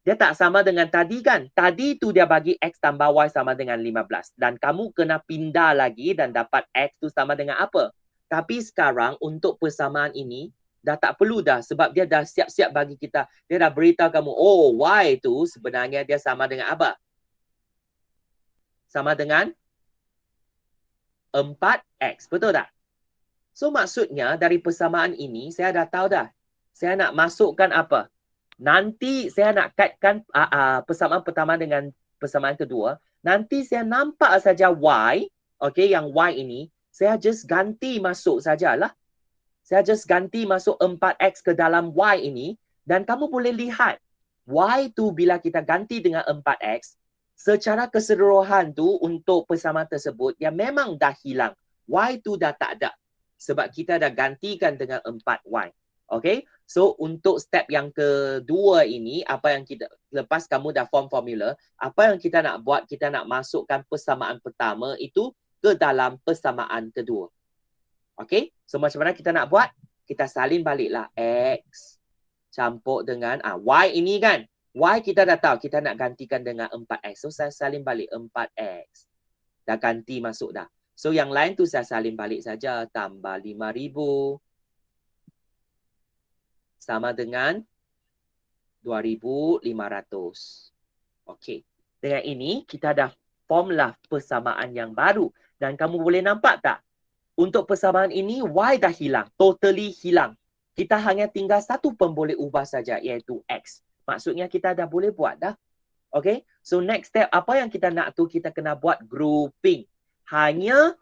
Dia tak sama dengan tadi kan? Tadi tu dia bagi X tambah Y sama dengan 15. Dan kamu kena pindah lagi dan dapat X tu sama dengan apa? Tapi sekarang untuk persamaan ini, dah tak perlu dah. Sebab dia dah siap-siap bagi kita. Dia dah beritahu kamu, oh Y tu sebenarnya dia sama dengan apa? Sama dengan 4X. Betul tak? So maksudnya dari persamaan ini, saya dah tahu dah. Saya nak masukkan apa? Nanti saya nak kaitkan persamaan pertama dengan persamaan kedua. Nanti saya nampak saja Y. Okay, yang Y ini. Saya just ganti masuk sajalah. Saya just ganti masuk 4X ke dalam Y ini. Dan kamu boleh lihat. Y tu bila kita ganti dengan 4X. Secara keseluruhan tu untuk persamaan tersebut. Dia memang dah hilang. Y tu dah tak ada. Sebab kita dah gantikan dengan 4Y. Okay, so untuk step yang kedua ini, apa yang kita, lepas kamu dah form formula, apa yang kita nak buat, kita nak masukkan persamaan pertama itu ke dalam persamaan kedua. Okay, so macam mana kita nak buat? Kita salin baliklah X campur dengan Y ini kan. Y kita dah tahu, kita nak gantikan dengan 4X. So saya salin balik 4X. Dah ganti masuk dah. So yang lain tu saya salin balik saja. Tambah 5,000. Sama dengan 2,500. Okey. Dengan ini kita dah formlah persamaan yang baru. Dan kamu boleh nampak tak? Untuk persamaan ini Y dah hilang. Totally hilang. Kita hanya tinggal satu pun boleh ubah saja iaitu X. Maksudnya kita dah boleh buat dah. Okey. So next step apa yang kita nak tu kita kena buat grouping. Hanya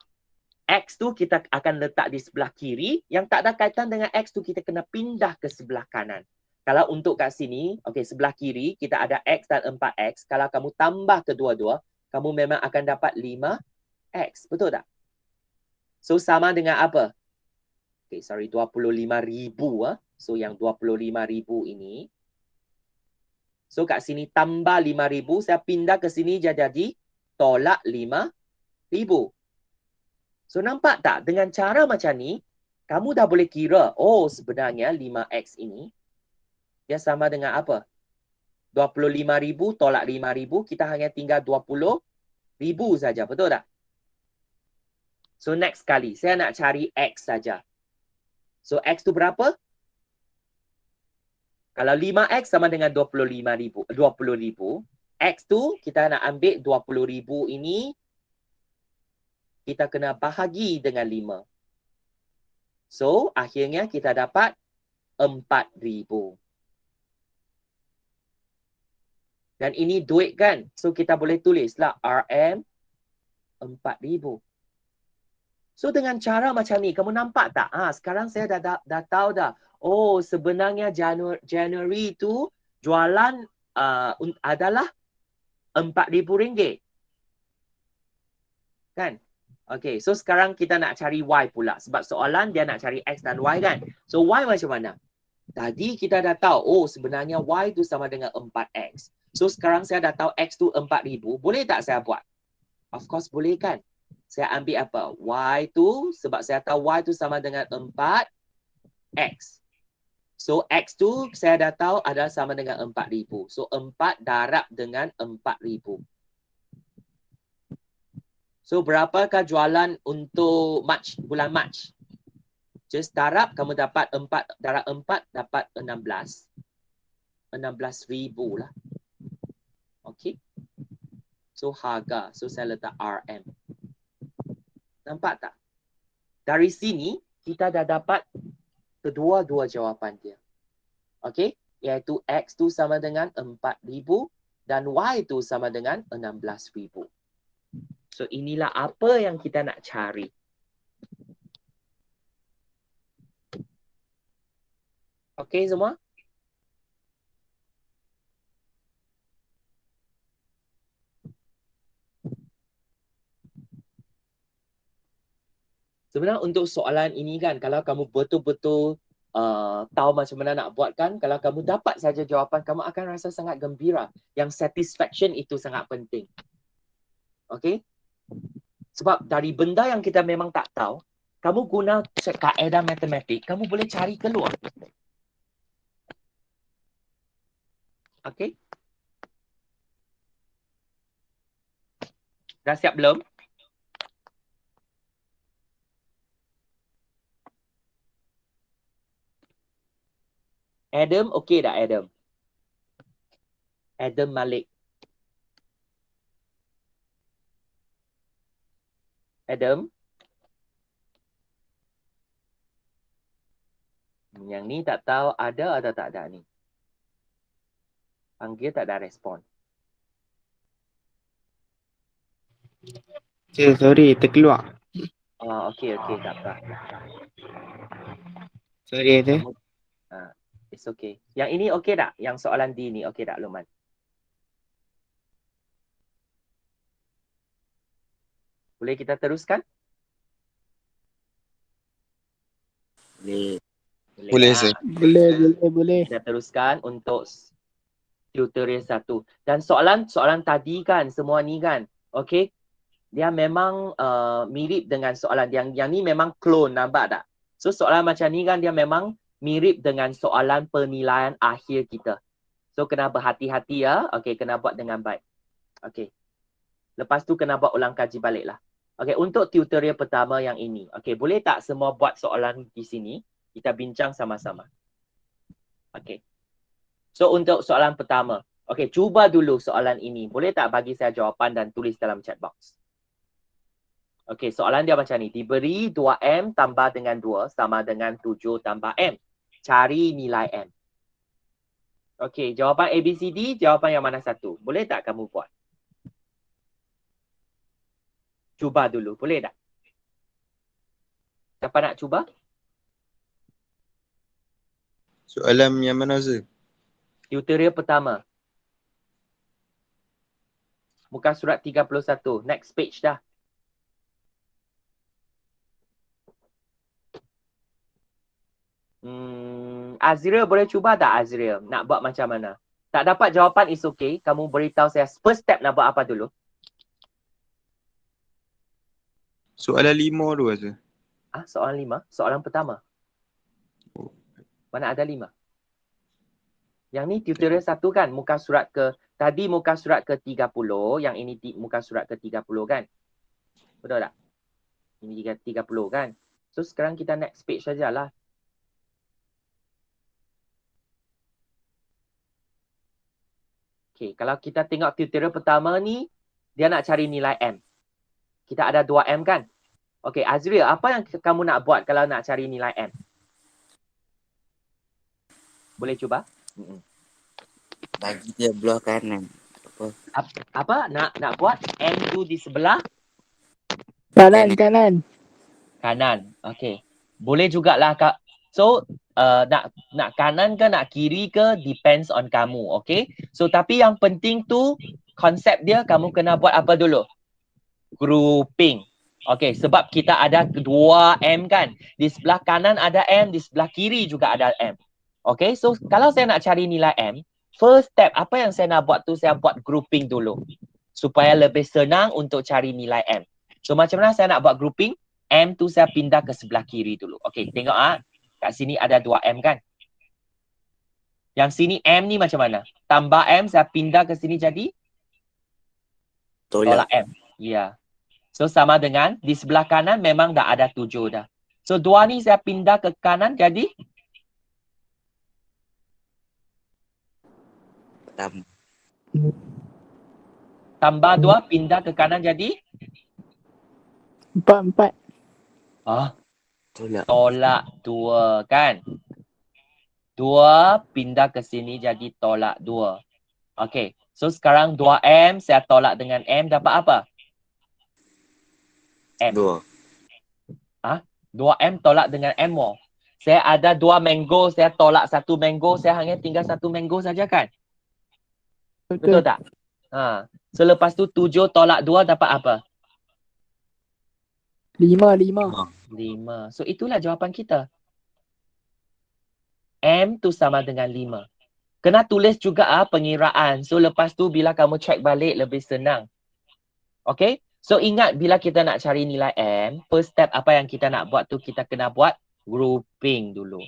X tu kita akan letak di sebelah kiri. Yang tak ada kaitan dengan X tu kita kena pindah ke sebelah kanan. Kalau untuk kat sini, okay, sebelah kiri kita ada X dan 4X. Kalau kamu tambah kedua-dua, kamu memang akan dapat 5X. Betul tak? So sama dengan apa? Okay, sorry, 25,000. So yang 25,000 ini. So kat sini tambah 5,000. Saya pindah ke sini jadi tolak 5,000. So nampak tak? Dengan cara macam ni, kamu dah boleh kira, oh sebenarnya 5X ini, dia sama dengan apa? 25,000 tolak 5,000, kita hanya tinggal 20,000 saja. Betul tak? So next kali, saya nak cari X saja. So X tu berapa? Kalau 5X sama dengan 20,000, X tu kita nak ambil 20,000 ini, kita kena bahagi dengan 5. So, akhirnya kita dapat 4,000. Dan ini duit kan? So, kita boleh tulislah RM 4,000. So, dengan cara macam ni, kamu nampak tak? Sekarang saya dah tahu dah. Oh, sebenarnya January tu jualan adalah RM4,000. Kan? Okay, so sekarang kita nak cari Y pula. Sebab soalan dia nak cari X dan Y kan. So Y macam mana? Tadi kita dah tahu, oh sebenarnya Y tu sama dengan 4X. So sekarang saya dah tahu X tu 4,000. Boleh tak saya buat? Of course boleh kan. Saya ambil apa? Y tu, sebab saya tahu Y tu sama dengan 4X. So X tu saya dah tahu adalah sama dengan 4,000. So 4 darab dengan 4,000. So berapakah jualan untuk bulan Mac? Just darab, kamu dapat 4, darab 4 dapat 16. 16,000 lah. Okay. So harga, so saya letak RM. Nampak tak? Dari sini, kita dah dapat kedua-dua jawapan dia. Okay. Iaitu X tu sama dengan 4,000 dan Y tu sama dengan 16,000. So inilah apa yang kita nak cari. Okey semua? Sebenarnya untuk soalan ini kan, kalau kamu betul-betul tahu macam mana nak buat kan, kalau kamu dapat saja jawapan, kamu akan rasa sangat gembira. Yang satisfaction itu sangat penting. Okay? Sebab dari benda yang kita memang tak tahu, kamu guna kaedah matematik, kamu boleh cari keluar. Okay? Dah siap belum? Adam, okey tak Adam? Adam Malik. Adam? Yang ni tak tahu ada atau tak ada ni. Panggil tak ada respon. Sorry, terkeluar. Okey, tak apa. Sorry, tu. It's okay. Yang ini okey tak? Yang soalan D ni okey tak, Luman? Boleh kita teruskan? Boleh. Boleh, tak? sir. Boleh. Kita teruskan untuk tutorial 1. Dan soalan tadi kan, semua ni kan, okey? Dia memang mirip dengan soalan yang ni memang clone, nampak tak? So soalan macam ni kan dia memang mirip dengan soalan penilaian akhir kita. So kena berhati-hati ya. Okey, kena buat dengan baik. Okey. Lepas tu kena buat ulang kaji balik lah. Okey, untuk tutorial pertama yang ini. Okey, boleh tak semua buat soalan di sini? Kita bincang sama-sama. Okey. So untuk soalan pertama. Okey, cuba dulu soalan ini. Boleh tak bagi saya jawapan dan tulis dalam chat box? Okey, soalan dia macam ni. Diberi 2M tambah dengan 2 sama dengan 7 tambah M. Cari nilai M. Okey, jawapan ABCD, jawapan yang mana satu? Boleh tak kamu buat? Cuba dulu, boleh tak? Siapa nak cuba? Soalan yang mana, sir? Tutorial pertama. Muka surat 31. Next page dah. Azriel boleh cuba tak Azriel? Nak buat macam mana? Tak dapat jawapan is okay. Kamu beritahu saya first step nak buat apa dulu. Soalan 5 tu, sir. Soalan 5? Soalan pertama. Mana ada 5? Yang ni tutorial 1 kan? Muka surat ke, tadi muka surat ke 30. Yang ini muka surat ke 30 kan? Betul tak? Ini 30 kan? So sekarang kita next page sajalah. Okay, kalau kita tengok tutorial pertama ni, dia nak cari nilai M. Kita ada 2M kan? Okay, Azriel, apa yang kamu nak buat kalau nak cari nilai M? Boleh cuba? Bagi dia belah kanan. Apa? Nak buat M tu di sebelah? Kanan. Kanan. Okay. Boleh jugalah, Kak. So, nak kanan ke nak kiri ke depends on kamu, okay? So tapi yang penting tu konsep dia kamu kena buat apa dulu? Grouping. Okay, sebab kita ada 2M kan? Di sebelah kanan ada M, di sebelah kiri juga ada M. Okay, so kalau saya nak cari nilai M, first step apa yang saya nak buat tu saya buat grouping dulu. Supaya lebih senang untuk cari nilai M. So macam mana saya nak buat grouping? M tu saya pindah ke sebelah kiri dulu. Okay, tengok kat sini ada 2M kan? Yang sini M ni macam mana? Tambah M, saya pindah ke sini jadi? Tolak M. Ya. So sama dengan di sebelah kanan memang dah ada 7 dah. So 2 ni saya pindah ke kanan jadi? Tambah 2 pindah ke kanan jadi? 4. Tolak 2 kan? 2 pindah ke sini jadi tolak 2. Okay. So sekarang 2M saya tolak dengan M dapat apa? M. 2. 2M tolak dengan M more. Saya ada 2 mango, saya tolak 1 mango, saya hanya tinggal 1 mango saja kan? Betul Betul. tak? Ha. So lepas tu 7 tolak 2 dapat apa? 5. 5. So itulah jawapan kita. M tu sama dengan 5. Kena tulis juga pengiraan. So lepas tu bila kamu check balik lebih senang. Okay? So ingat bila kita nak cari nilai M, first step apa yang kita nak buat tu kita kena buat grouping dulu.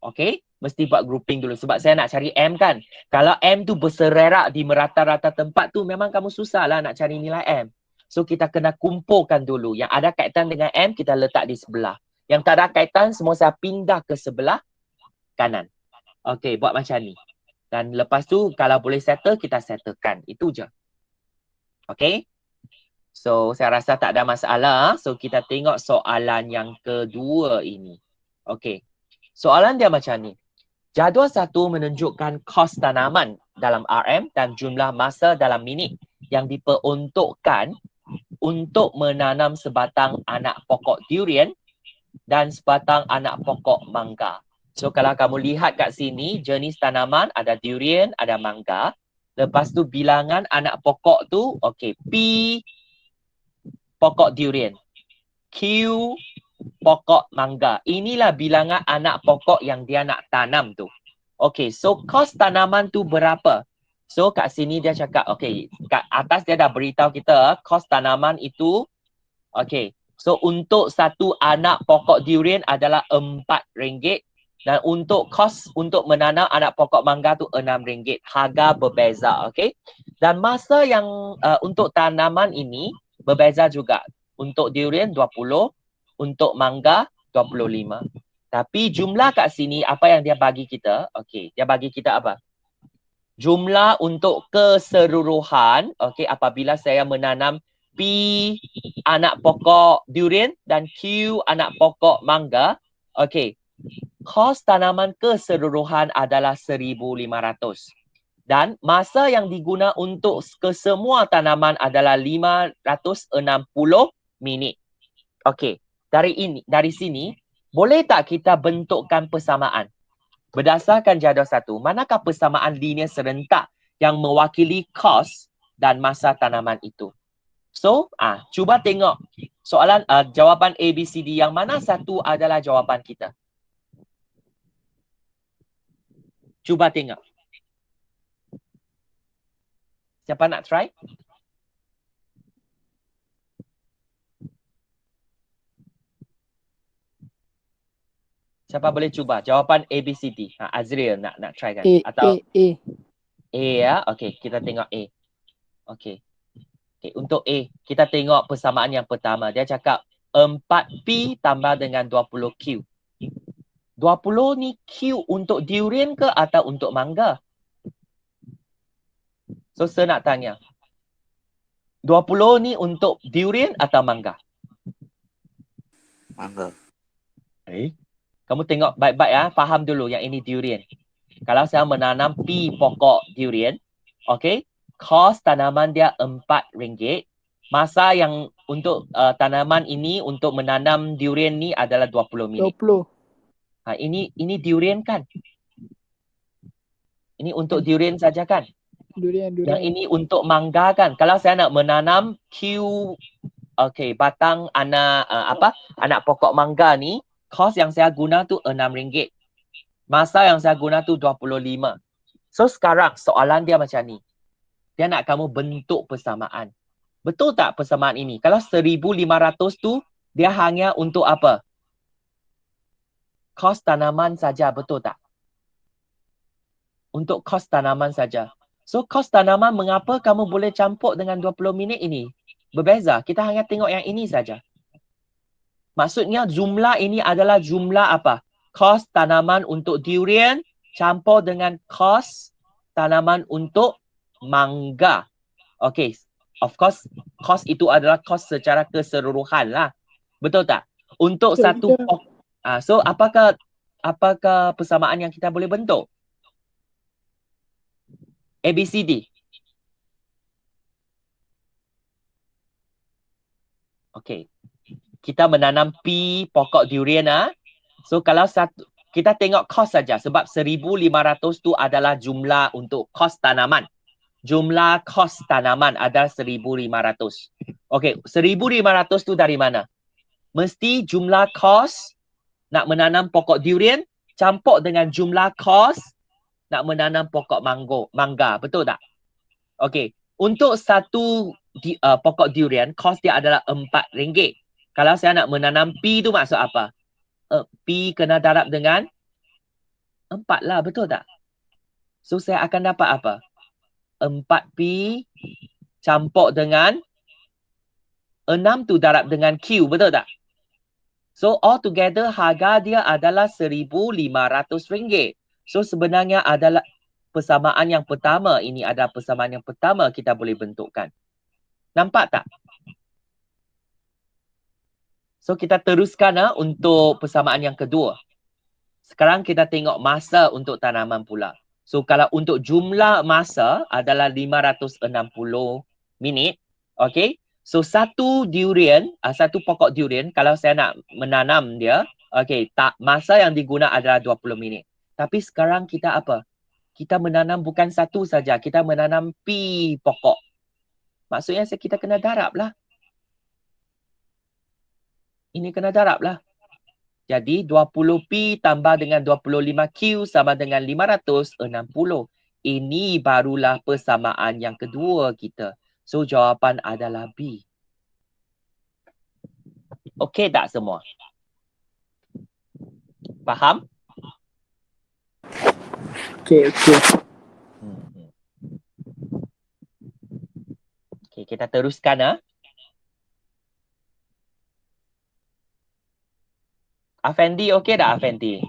Okay? Mesti buat grouping dulu sebab saya nak cari M kan. Kalau M tu bersererak di merata-rata tempat tu memang kamu susah lah nak cari nilai M. So kita kena kumpulkan dulu. Yang ada kaitan dengan M kita letak di sebelah. Yang tak ada kaitan semua saya pindah ke sebelah kanan. Okay, buat macam ni. Dan lepas tu kalau boleh settle kita settlekan. Itu je. Okay? So, saya rasa tak ada masalah. So, kita tengok soalan yang kedua ini. Okey. Soalan dia macam ni. Jadual 1 menunjukkan kos tanaman dalam RM dan jumlah masa dalam minit yang diperuntukkan untuk menanam sebatang anak pokok durian dan sebatang anak pokok mangga. So, kalau kamu lihat kat sini, jenis tanaman ada durian, ada mangga. Lepas tu bilangan anak pokok tu, okey, P pokok durian. Q pokok mangga. Inilah bilangan anak pokok yang dia nak tanam tu. Okay, so kos tanaman tu berapa? So kat sini dia cakap, okay, kat atas dia dah beritahu kita kos tanaman itu, okay. So untuk satu anak pokok durian adalah RM4 dan untuk kos untuk menanam anak pokok mangga tu RM6. Harga berbeza, okay. Dan masa yang untuk tanaman ini berbeza juga. Untuk durian 20, untuk mangga 25. Tapi jumlah kat sini apa yang dia bagi kita? Okey, dia bagi kita apa? Jumlah untuk keseluruhan, okey, apabila saya menanam P anak pokok durian dan Q anak pokok mangga, okey. Kos tanaman keseluruhan adalah 1,500. Dan masa yang diguna untuk kesemua tanaman adalah 560 minit. Okey, dari sini boleh tak kita bentukkan persamaan? Berdasarkan jadual 1, manakah persamaan linear serentak yang mewakili kos dan masa tanaman itu? So, cuba tengok soalan jawapan A, B, C, D yang mana satu adalah jawapan kita. Cuba tengok. Siapa nak try? Siapa boleh cuba? Jawapan A, B, C, D. Azril nak try kan? Atau A. A ya? Okey, kita tengok A. Okey. Okay, untuk A, kita tengok persamaan yang pertama. Dia cakap 4P tambah dengan 20Q. 20 ni Q untuk durian ke atau untuk mangga? So, saya nak tanya. 20 ni untuk durian atau mangga? Mangga. Kamu tengok baik-baik faham dulu yang ini durian. Kalau saya menanam P pokok durian, okey, kos tanaman dia RM4. Masa yang untuk tanaman ini untuk menanam durian ni adalah 20 minit. 20. Ini durian kan? Ini untuk durian saja kan? Durian. Yang ini untuk mangga kan? Kalau saya nak menanam Q, okey, batang anak pokok mangga ni, kos yang saya guna tu RM6. Masa yang saya guna tu 25. So sekarang soalan dia macam ni. Dia nak kamu bentuk persamaan. Betul tak persamaan ini? Kalau 1,500 tu dia hanya untuk apa? Kos tanaman saja, betul tak? Untuk kos tanaman saja. So kos tanaman mengapa kamu boleh campur dengan 20 minit ini? Berbeza. Kita hanya tengok yang ini saja. Maksudnya jumlah ini adalah jumlah apa? Kos tanaman untuk durian campur dengan kos tanaman untuk mangga. Okay. Of course, kos itu adalah kos secara keseluruhan lah. Betul tak? Untuk satu so apakah persamaan yang kita boleh bentuk? A, B, C, D. Okay. Kita menanam P pokok durian. So kalau kita tengok kos saja sebab 1,500 tu adalah jumlah untuk kos tanaman. Jumlah kos tanaman adalah 1,500. Okey, 1,500 tu dari mana? Mesti jumlah kos nak menanam pokok durian campur dengan jumlah kos nak menanam pokok mangga. Betul tak? Okey, untuk satu pokok durian, kos dia adalah RM4. Kalau saya nak menanam P tu maksud apa? P kena darab dengan 4 lah, betul tak? So saya akan dapat apa? 4P campur dengan 6 tu darab dengan Q, betul tak? So altogether harga dia adalah RM1,500. So sebenarnya adalah persamaan yang pertama. Ini adalah persamaan yang pertama kita boleh bentukkan. Nampak tak? So kita teruskan untuk persamaan yang kedua. Sekarang kita tengok masa untuk tanaman pula. So kalau untuk jumlah masa adalah 560 minit. Okay. So satu durian, satu pokok durian, kalau saya nak menanam dia, okay, masa yang diguna adalah 20 minit. Tapi sekarang kita apa? Kita menanam bukan satu saja, kita menanam P pokok. Maksudnya kita kena darab lah. Ini kena darab lah. Jadi 20P tambah dengan 25Q sama dengan 560. Ini barulah persamaan yang kedua kita. So jawapan adalah B. Okey tak semua? Faham? Okey. Okey, kita teruskan. Afendi okey tak Afendi?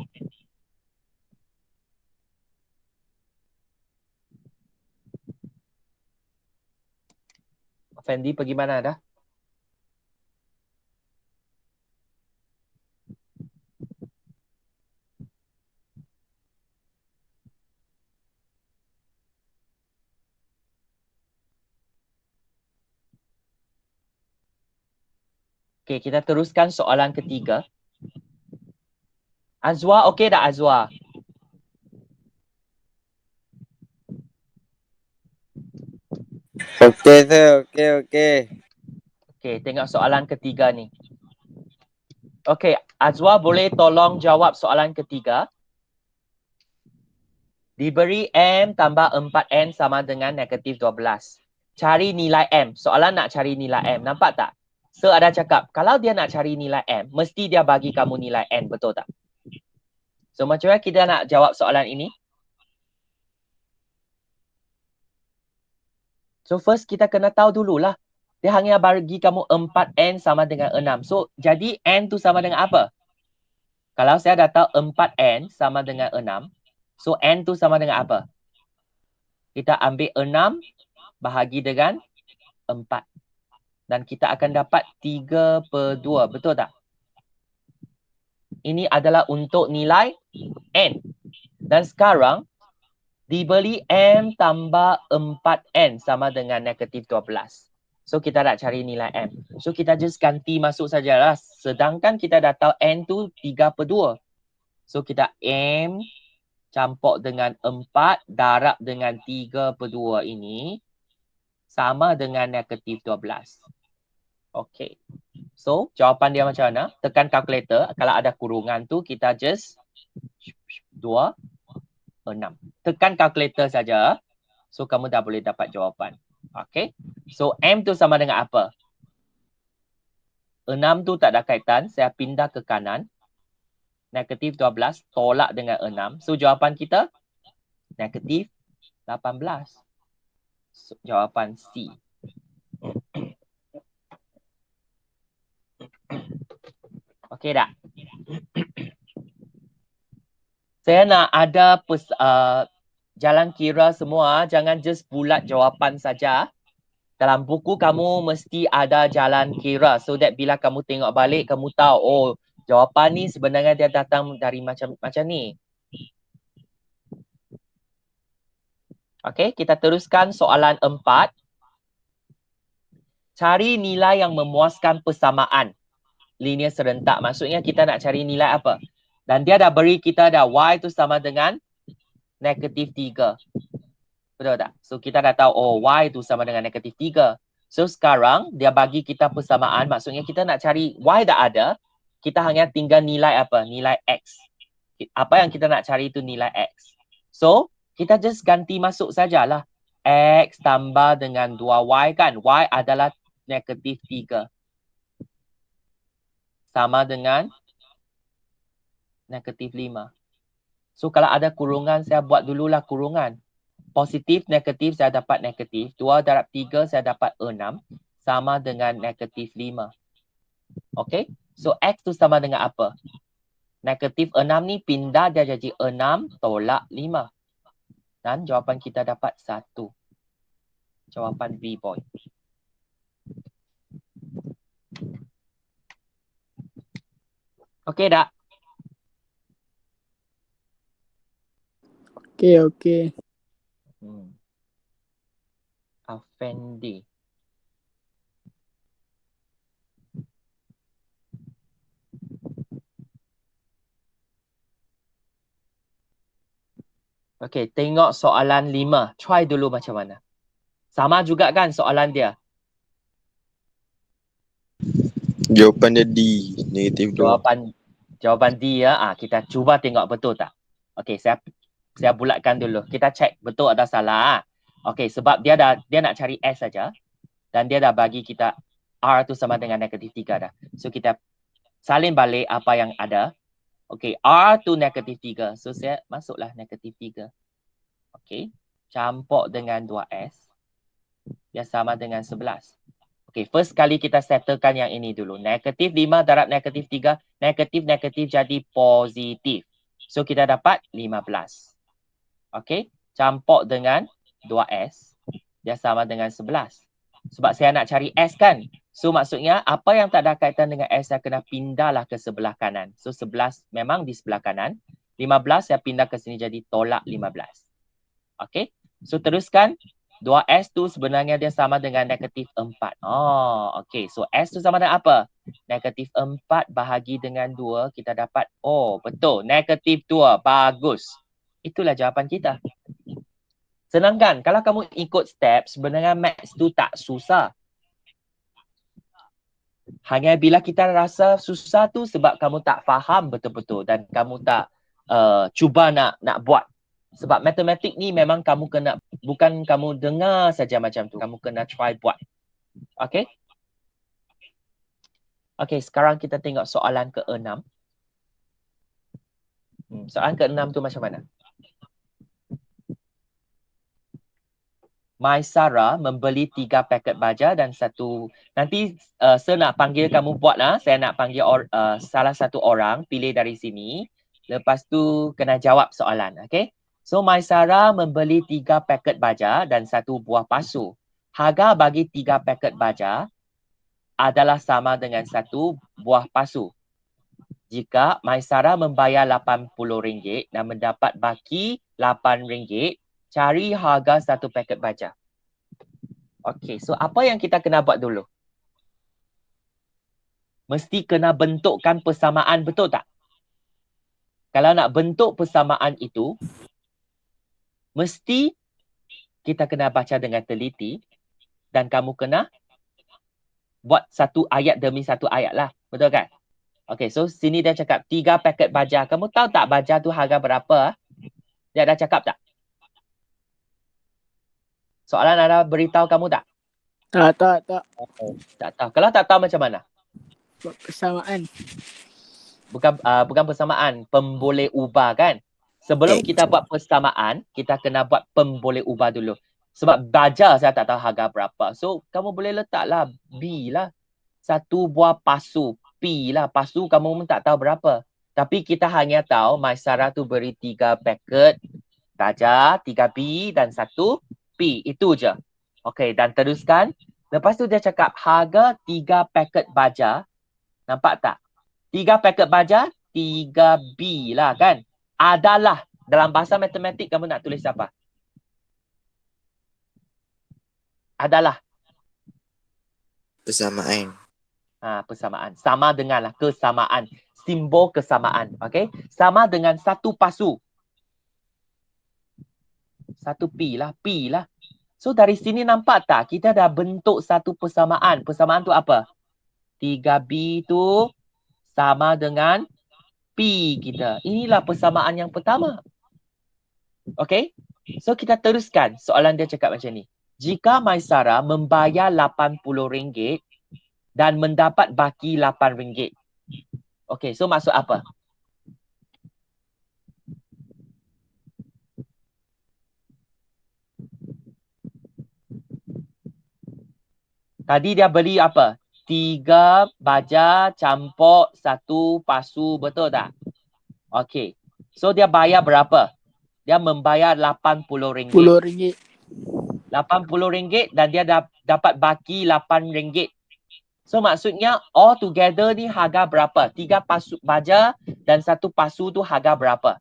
Afendi pergi mana dah? Okey, kita teruskan soalan ketiga. Azwa okey tak Azwa? Okey sir, okey. Okey, tengok soalan ketiga ni. Okey, Azwa boleh tolong jawab soalan ketiga. Diberi M tambah 4N sama dengan negatif 12. Cari nilai M. Soalan nak cari nilai M. Nampak tak? So ada cakap, kalau dia nak cari nilai M, mesti dia bagi kamu nilai N. Betul tak? So macam mana kita nak jawab soalan ini? So first kita kena tahu dululah. Dia hanya bagi kamu 4N sama dengan 6. So jadi N tu sama dengan apa? Kalau saya dah tahu 4N sama dengan 6. So N tu sama dengan apa? Kita ambil 6 bahagi dengan 4. Dan kita akan dapat 3/2. Betul tak? Ini adalah untuk nilai N. Dan sekarang diberi M tambah 4N sama dengan negatif 12. So kita nak cari nilai M. So kita just ganti masuk sajalah. Sedangkan kita dah tahu N tu 3/2. So kita M campur dengan 4 darab dengan 3/2 ini sama dengan negatif 12. Okey. So jawapan dia macam mana? Tekan kalkulator. Kalau ada kurungan tu kita just 2, 6. Tekan kalkulator saja. So kamu dah boleh dapat jawapan. Okey. So M tu sama dengan apa? 6 tu tak ada kaitan. Saya pindah ke kanan. Negatif 12 tolak dengan 6. So jawapan kita negatif 18. So, jawapan C. Okey tak? Saya nak ada jalan kira semua. Jangan just bulat jawapan saja. Dalam buku kamu mesti ada jalan kira. So that bila kamu tengok balik, kamu tahu, oh jawapan ni sebenarnya dia datang dari macam ni. Okey, kita teruskan soalan 4. Cari nilai yang memuaskan persamaan linear serentak. Maksudnya kita nak cari nilai apa? Dan dia dah beri kita dah Y tu sama dengan negatif 3. Betul tak? So kita dah tahu, oh Y tu sama dengan negatif 3. So sekarang dia bagi kita persamaan, maksudnya kita nak cari Y dah ada, kita hanya tinggal nilai apa? Nilai X. Apa yang kita nak cari itu nilai X. So kita just ganti masuk sajalah. X tambah dengan 2Y kan. Y adalah negatif 3. Sama dengan negatif 5. So kalau ada kurungan, saya buat dululah kurungan. Positif, negatif, saya dapat negatif. 2 darab 3, saya dapat 6. Sama dengan negatif 5. Okay? So X tu sama dengan apa? Negatif 6 ni pindah dia jadi 6 tolak 5. Dan jawapan kita dapat 1. Jawapan B boy. Okay tak? Okey. Afendi. Okay, tengok soalan 5. Try dulu macam mana. Sama juga kan soalan dia? Jawapan dia D. Negatif 2. Jawapan D ya. Kita cuba tengok betul tak? Okay, saya bulatkan dulu. Kita cek betul atau salah. Okay, sebab dia nak cari S saja. Dan dia dah bagi kita R tu sama dengan negatif 3 dah. So kita salin balik apa yang ada. Okay, R tu negatif 3. So saya masuklah negatif 3. Okay, campur dengan 2S. Dia sama dengan 11. Okay, first kali kita settlekan yang ini dulu. Negatif 5 darab negatif 3. Negatif jadi positif. So kita dapat 15. Okay, campur dengan 2S. Dia sama dengan 11. Sebab saya nak cari S kan. So maksudnya apa yang tak ada kaitan dengan S saya kena pindahlah ke sebelah kanan. So 11 memang di sebelah kanan. 15 saya pindah ke sini jadi tolak 15. Okay. So teruskan. 2S tu sebenarnya dia sama dengan negatif 4. Oh, okay. So S tu sama dengan apa? Negatif 4 bahagi dengan 2. Kita dapat, oh betul. Negatif 2. Bagus. Itulah jawapan kita. Senang kan? Kalau kamu ikut step, sebenarnya maths tu tak susah. Hanya bila kita rasa susah tu sebab kamu tak faham betul-betul dan kamu tak cuba nak buat. Sebab matematik ni memang kamu kena, bukan kamu dengar saja macam tu. Kamu kena try buat. Okay? Okay, sekarang kita tengok soalan ke-6. Soalan ke-6 tu macam mana? Maisara membeli 3 paket baja dan satu. Nanti saya nak panggil kamu buatlah. Saya nak panggil salah satu orang, pilih dari sini. Lepas tu kena jawab soalan. Okay? So Maisara membeli 3 paket baja dan satu buah pasu. Harga bagi 3 paket baja adalah sama dengan satu buah pasu. Jika Maisara membayar RM80 dan mendapat baki RM8, cari harga satu paket baja. Okey, so apa yang kita kena buat dulu? Mesti kena bentukkan persamaan, betul tak? Kalau nak bentuk persamaan itu, mesti kita kena baca dengan teliti dan kamu kena buat satu ayat demi satu ayat lah. Betul kan? Okey, so sini dia cakap 3 paket baja. Kamu tahu tak baja tu harga berapa? Dia dah cakap tak? Soalan ada beritahu kamu tak? Tak. Tak tahu. Kalau tak tahu macam mana? Buat persamaan. Bukan persamaan, pemboleh ubah kan? Sebelum kita buat persamaan, kita kena buat pemboleh ubah dulu. Sebab baja saya tak tahu harga berapa. So, kamu boleh letaklah B lah. Satu buah pasu, P lah. Pasu kamu pun tak tahu berapa. Tapi kita hanya tahu Maisara tu beri 3 paket baja, 3 B dan 1 P. Itu je. Okey, dan teruskan. Lepas tu dia cakap harga 3 paket baja. Nampak tak? 3 paket baja, 3 B lah kan? Adalah. Dalam bahasa matematik kamu nak tulis apa? Adalah. Persamaan. Persamaan. Sama dengan lah. Kesamaan. simbol kesamaan. Okay. Sama dengan satu pasu. Satu pi lah. So dari sini nampak tak? Kita dah bentuk satu persamaan. Persamaan tu apa? 3B tu sama dengan pi kita. Inilah persamaan yang pertama. Okay. So kita teruskan. Soalan dia cakap macam ni. Jika Maisara membayar RM80 dan mendapat baki RM8. Okay, so maksud apa? Tadi dia beli apa? 3 baja campur 1 pasu, betul tak? Okay. So dia bayar berapa? Dia membayar RM80. RM10. RM80 dan dia dapat baki RM8. So maksudnya all together ni harga berapa? 3 pasu baja dan 1 pasu tu harga berapa?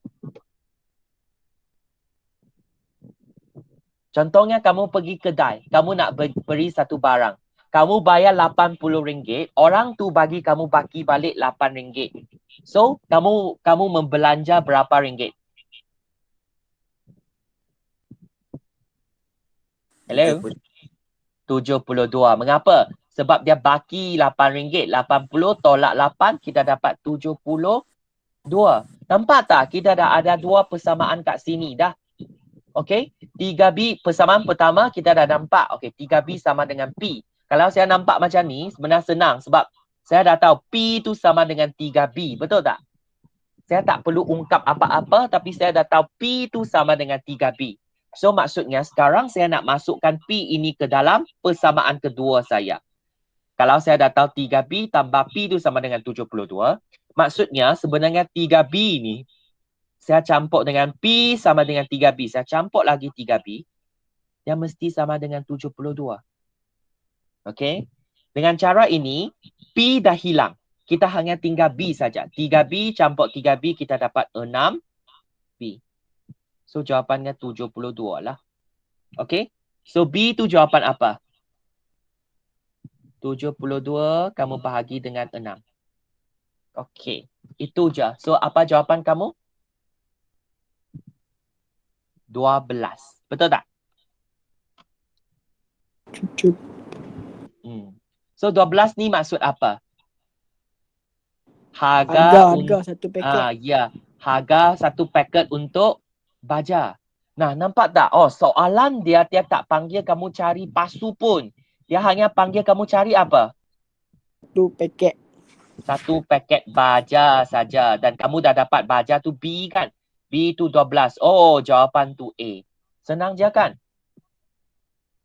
Contohnya kamu pergi kedai, kamu nak beli satu barang. Kamu bayar RM80, orang tu bagi kamu baki balik RM8. So kamu membelanja berapa ringgit? Hello? 72. Mengapa? Sebab dia baki RM8. 80 tolak 8, kita dapat 72. Nampak tak? Kita dah ada dua persamaan kat sini dah. Okey? 3B persamaan pertama kita dah nampak. Okey, 3B sama dengan P. Kalau saya nampak macam ni, sebenarnya senang sebab saya dah tahu P tu sama dengan 3B. Betul tak? Saya tak perlu ungkap apa-apa tapi saya dah tahu P tu sama dengan 3B. So maksudnya sekarang saya nak masukkan P ini ke dalam persamaan kedua saya. Kalau saya dah tahu 3B tambah P tu sama dengan 72, maksudnya sebenarnya 3B ni saya campur dengan P sama dengan 3B. Saya campur lagi 3B, dia mesti sama dengan 72. Okey. Dengan cara ini, P dah hilang. Kita hanya tinggal B saja. 3B campur 3B kita dapat 6B. So jawapannya 72 lah. Okey. So B tu jawapan apa? 72 kamu bahagi dengan 6. Okey. Itu je. So apa jawapan kamu? 12. Betul tak? Cucuk. So 12 ni maksud apa? Harga satu paket. Ya, harga satu paket untuk baja. Nah, nampak tak? Oh, soalan dia tak panggil kamu cari pasu pun. Dia hanya panggil kamu cari apa? Satu paket. Satu paket baja saja. Dan kamu dah dapat baja tu B kan? B tu 12. Oh, jawapan tu A. Senang je kan?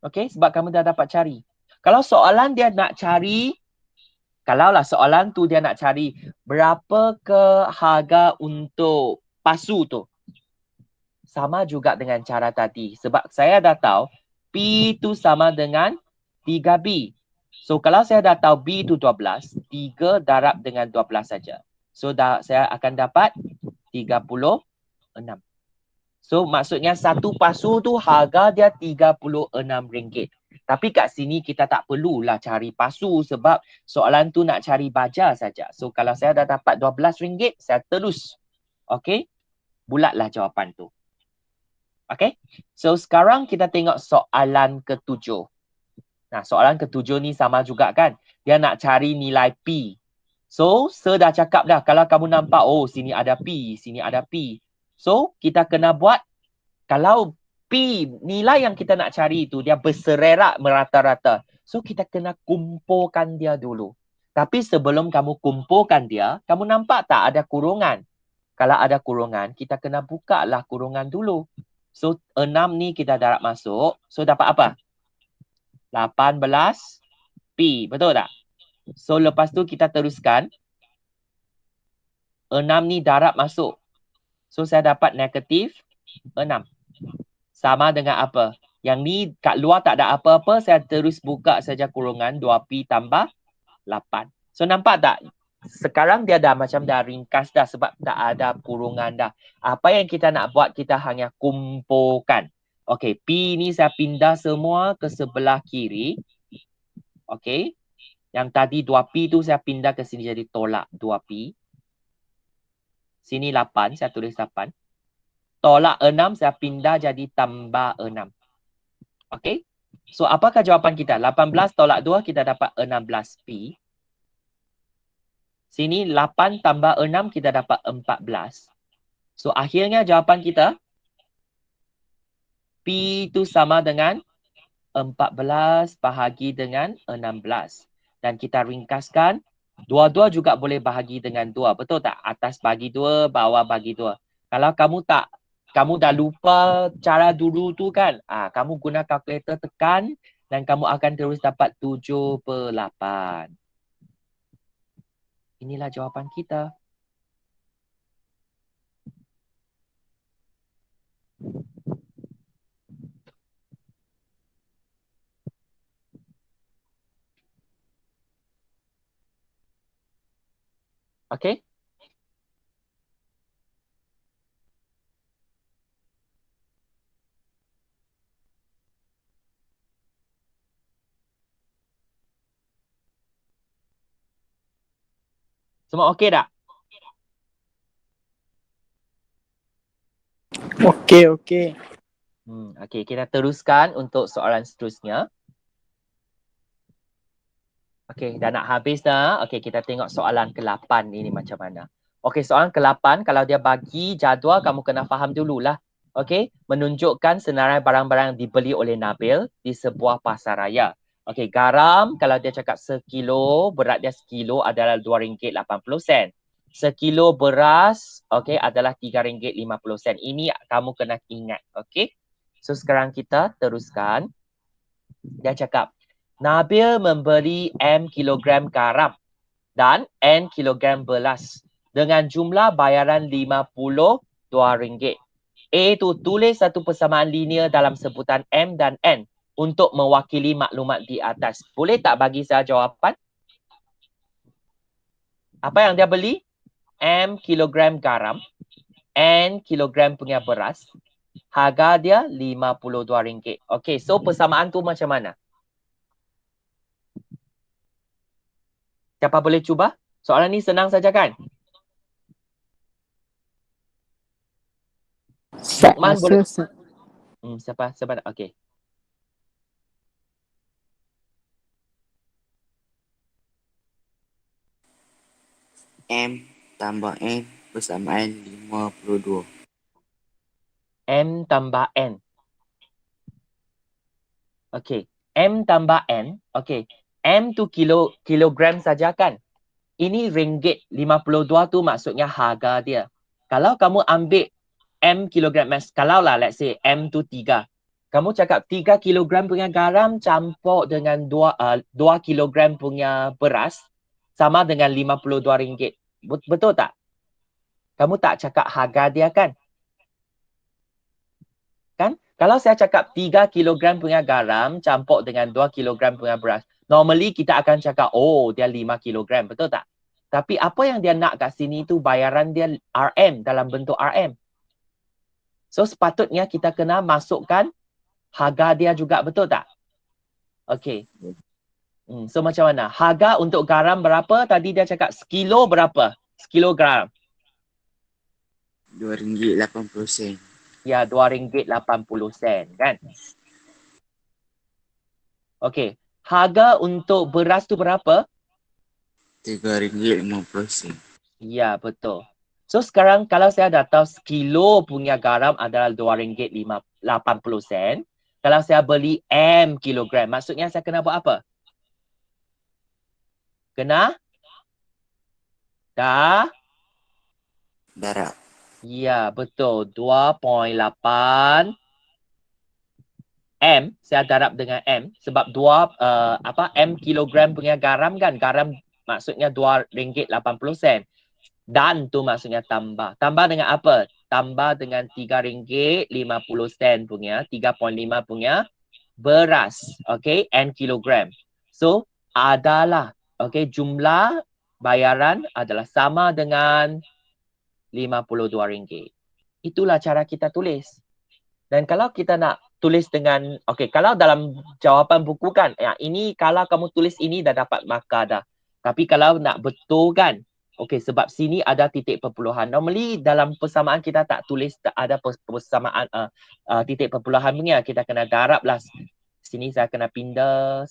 Okey, sebab kamu dah dapat cari. Kalau soalan dia nak cari, kalaulah soalan tu dia nak cari berapa ke harga untuk pasu tu. Sama juga dengan cara tadi. Sebab saya dah tahu P tu sama dengan 3B. So kalau saya dah tahu B tu 12, 3 darab dengan 12 saja. So saya akan dapat 36. So maksudnya satu pasu tu harga dia RM36. Tapi kat sini kita tak perlulah cari pasu sebab soalan tu nak cari baja saja. So kalau saya dah dapat RM12, saya terus. Okey? Bulatlah jawapan tu. Okey? So sekarang kita tengok soalan ke-7. Nah, soalan ke-7 ni sama juga kan? Dia nak cari nilai P. So, saya dah cakap dah kalau kamu nampak, oh sini ada P, sini ada P. So, kita kena buat, kalau P, nilai yang kita nak cari itu, dia bersererak merata-rata. So, kita kena kumpulkan dia dulu. Tapi sebelum kamu kumpulkan dia, kamu nampak tak ada kurungan? Kalau ada kurungan, kita kena buka lah kurungan dulu. So, 6 ni kita darab masuk. So, dapat apa? 18P. Betul tak? So, lepas tu kita teruskan. 6 ni darab masuk. So, saya dapat negatif 6. Sama dengan apa? Yang ni kat luar tak ada apa-apa. Saya terus buka saja kurungan 2P tambah 8. So, nampak tak? Sekarang dia dah macam dah ringkas dah sebab tak ada kurungan dah. Apa yang kita nak buat, kita hanya kumpulkan. Okey, P ni saya pindah semua ke sebelah kiri. Okey. Yang tadi 2P tu saya pindah ke sini jadi tolak 2P. Sini 8, saya tulis 8. Tolak 6, saya pindah jadi tambah 6. Okay? So, apakah jawapan kita? 18 tolak 2, kita dapat 16P. Sini 8 tambah 6, kita dapat 14. So, akhirnya jawapan kita, P itu sama dengan 14 bahagi dengan 16. Dan kita ringkaskan, dua-dua juga boleh bahagi dengan 2. Betul tak? Atas bagi 2, bawah bagi 2. Kalau kamu dah lupa cara dulu tu kan, kamu guna kalkulator tekan dan kamu akan terus dapat 7/8. Inilah jawapan kita. Okay? Semua okey tak? Okey. Okey, kita teruskan untuk soalan seterusnya. Okey, dah nak habis dah. Okey, kita tengok soalan ke-8 ini macam mana. Okey, soalan ke-8, kalau dia bagi jadual, kamu kena faham dululah. Okey, menunjukkan senarai barang-barang dibeli oleh Nabil di sebuah pasar raya. Okey, garam, kalau dia cakap sekilo, berat dia sekilo adalah RM2.80. Sekilo beras, okey, adalah RM3.50. Ini kamu kena ingat, okey. So, sekarang kita teruskan. Dia cakap, Nabil membeli M kilogram garam dan N kilogram beras dengan jumlah bayaran RM52. A tu tulis satu persamaan linear dalam sebutan M dan N untuk mewakili maklumat di atas. Boleh tak bagi saya jawapan? Apa yang dia beli? M kilogram garam, N kilogram punya beras. Harga dia RM52. Okey, so persamaan tu macam mana? Siapa boleh cuba? Soalan ni senang saja kan? Lukman boleh. Siapa nak? Okey. M tambah N bersamaan 52. M tambah N. Okey. M tambah N. Okey. M tu kilogram saja kan? Ini ringgit. 52 tu maksudnya harga dia. Kalau kamu ambil M kilogram, kalau lah let's say M tu 3. Kamu cakap 3 kilogram punya garam campur dengan 2 kilogram punya beras sama dengan RM52. Betul tak? Kamu tak cakap harga dia kan? Kan? Kalau saya cakap 3 kilogram punya garam campur dengan 2 kilogram punya beras, normally kita akan cakap, oh dia 5 kilogram, betul tak? Tapi apa yang dia nak kat sini tu bayaran dia RM, dalam bentuk RM. So sepatutnya kita kena masukkan harga dia juga, betul tak? Okey. So macam mana? Harga untuk garam berapa? Tadi dia cakap sekilo berapa? Sekilo garam. RM2.80. Ya, RM2.80 kan? Okey. Harga untuk beras tu berapa? RM3.50. Ya, betul. So sekarang kalau saya dah tahu sekilo punya garam adalah RM2.80. Kalau saya beli M kilogram, maksudnya saya kena buat apa? Kena? Darab. Ya, betul. 2.8 M, saya darab dengan M sebab M kilogram punya garam kan. Garam maksudnya RM2.80. Dan tu maksudnya tambah. Tambah dengan apa? Tambah dengan RM3.50 punya, 3.5 punya beras. Okay, N kilogram. So, adalah, okay, jumlah bayaran adalah sama dengan RM52. Itulah cara kita tulis. Dan kalau kita nak tulis dengan, okay, kalau dalam jawapan buku kan, ini kalau kamu tulis ini dah dapat markah dah. Tapi kalau nak betulkan, Okey, sebab sini ada titik perpuluhan. Normally dalam persamaan kita tak tulis tak ada persamaan titik perpuluhan punya. Kita kena darab lah. Sini saya kena pindah.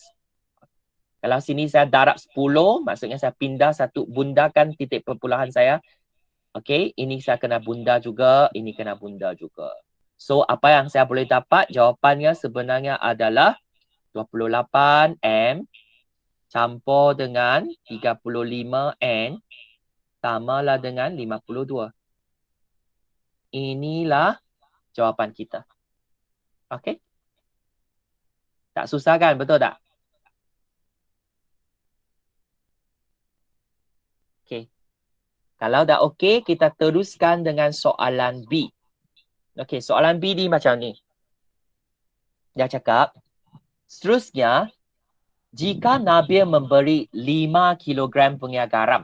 Kalau sini saya darab 10, maksudnya saya pindah satu, bundakan titik perpuluhan saya. Okey, ini saya kena bunda juga, ini kena bunda juga. So, apa yang saya boleh dapat? Jawapannya sebenarnya adalah 28M campur dengan 35N samalah dengan 52. Inilah jawapan kita. Okey? Tak susah kan? Betul tak? Okey. Kalau dah okey, kita teruskan dengan soalan B. Okey, soalan B ni macam ni. Dia cakap, seterusnya, jika Nabil memberi 5 kilogram punya garam.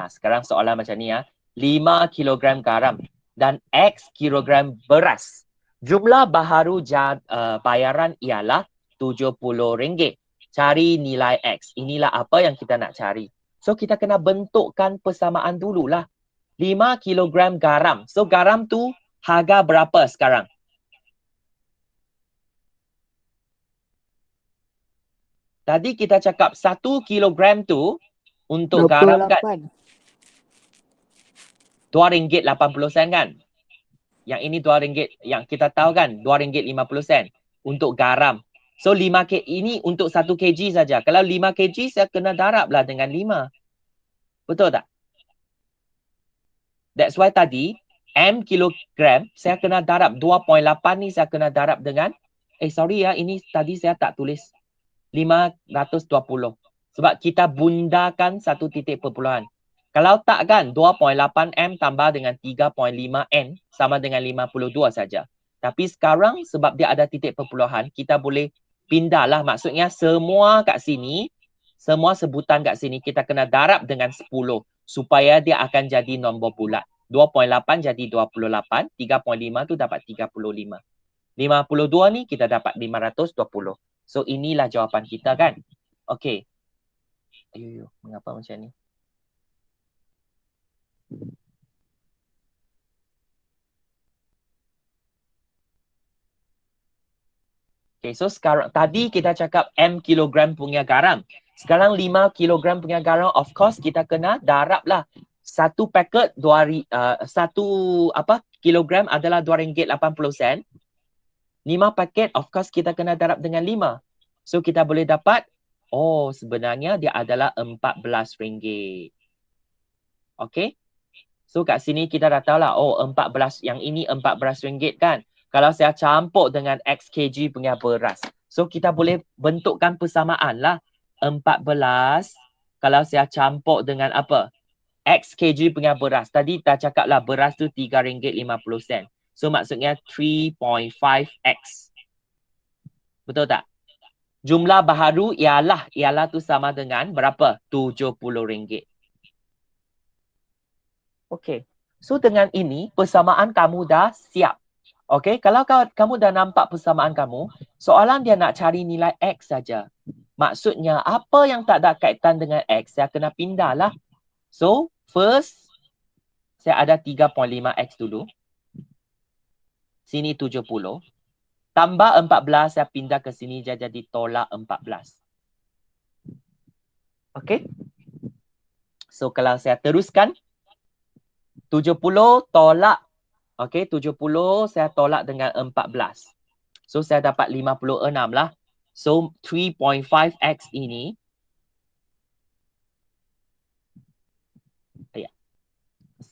Sekarang soalan macam ni 5 kilogram garam dan X kilogram beras. Jumlah baharu bayaran ialah RM70. Cari nilai X. Inilah apa yang kita nak cari. So kita kena bentukkan persamaan dululah. 5 kilogram garam. So garam tu harga berapa sekarang? Tadi kita cakap 1 kilogram tu untuk garam kan RM2.80 kan? Yang ini RM2, yang kita tahu kan RM2.50 untuk garam. So 5 kg ini untuk 1 kg saja. Kalau 5 kg saya kena darablah dengan 5. Betul tak? That's why tadi M kilogram saya kena darab 2.8 ni saya kena darab dengan ini tadi saya tak tulis 520. Sebab kita bundakan satu titik perpuluhan. Kalau tak kan 2.8M tambah dengan 3.5N sama dengan 52 saja. Tapi sekarang sebab dia ada titik perpuluhan, kita boleh pindahlah. Maksudnya semua kat sini, semua sebutan kat sini kita kena darab dengan 10 supaya dia akan jadi nombor bulat. 2.8 jadi 28, 3.5 tu dapat 35. 52 ni kita dapat 520. So inilah jawapan kita kan. Okey. Mengapa macam ni? Okay, so sekarang tadi kita cakap M kilogram punya garam. Sekarang 5 kilogram punya garam, of course kita kena darab lah. Satu paket kilogram adalah RM2.80. 5 paket, of course kita kena darab dengan 5. So kita boleh dapat, sebenarnya dia adalah RM14. Okay. So kat sini kita dah tahu lah, 14, yang ini RM14 kan. Kalau saya campur dengan X kg punya beras. So kita boleh bentukkan persamaan lah. 14, kalau saya campur dengan apa? X kg punya beras. Tadi dah cakap lah beras tu RM3.50. So maksudnya 3.5X. Betul tak? Jumlah baharu ialah tu sama dengan berapa? RM70. Okey. So dengan ini persamaan kamu dah siap. Okey, kalau kamu dah nampak persamaan kamu, soalan dia nak cari nilai X saja. Maksudnya apa yang tak ada kaitan dengan X, saya kena pindah lah. So, first, saya ada 3.5X dulu. Sini 70. Tambah 14, saya pindah ke sini jadi tolak 14. Okey. So, kalau saya teruskan, 70 tolak. Okey, 70 saya tolak dengan 14. So, saya dapat 56 lah. So, 3.5X ini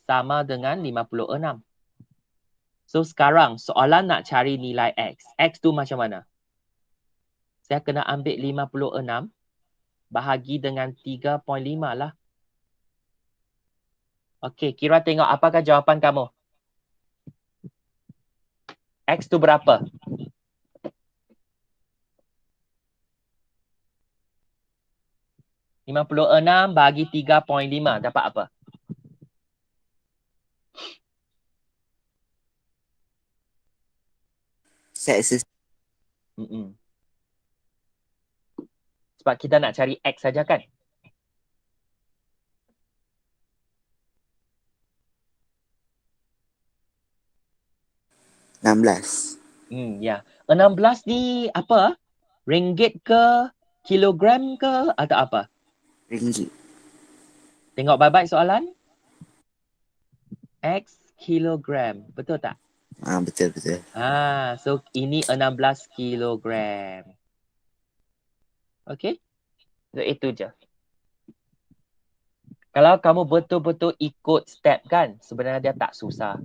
sama dengan 56. So, sekarang soalan nak cari nilai X. X tu macam mana? Saya kena ambil 56 bahagi dengan 3.5 lah. Okey, kira tengok apakah jawapan kamu. X tu berapa? (56) bagi 3.5 dapat apa? Sebab kita nak cari X saja kan? 16. Ya. 16 ni apa? Ringgit ke? Kilogram ke? Atau apa? Ringgit. Tengok baik-baik soalan. X kilogram. Betul tak? Betul. So ini 16 kilogram. Okay? So itu je. Kalau kamu betul-betul ikut step kan, sebenarnya dia tak susah.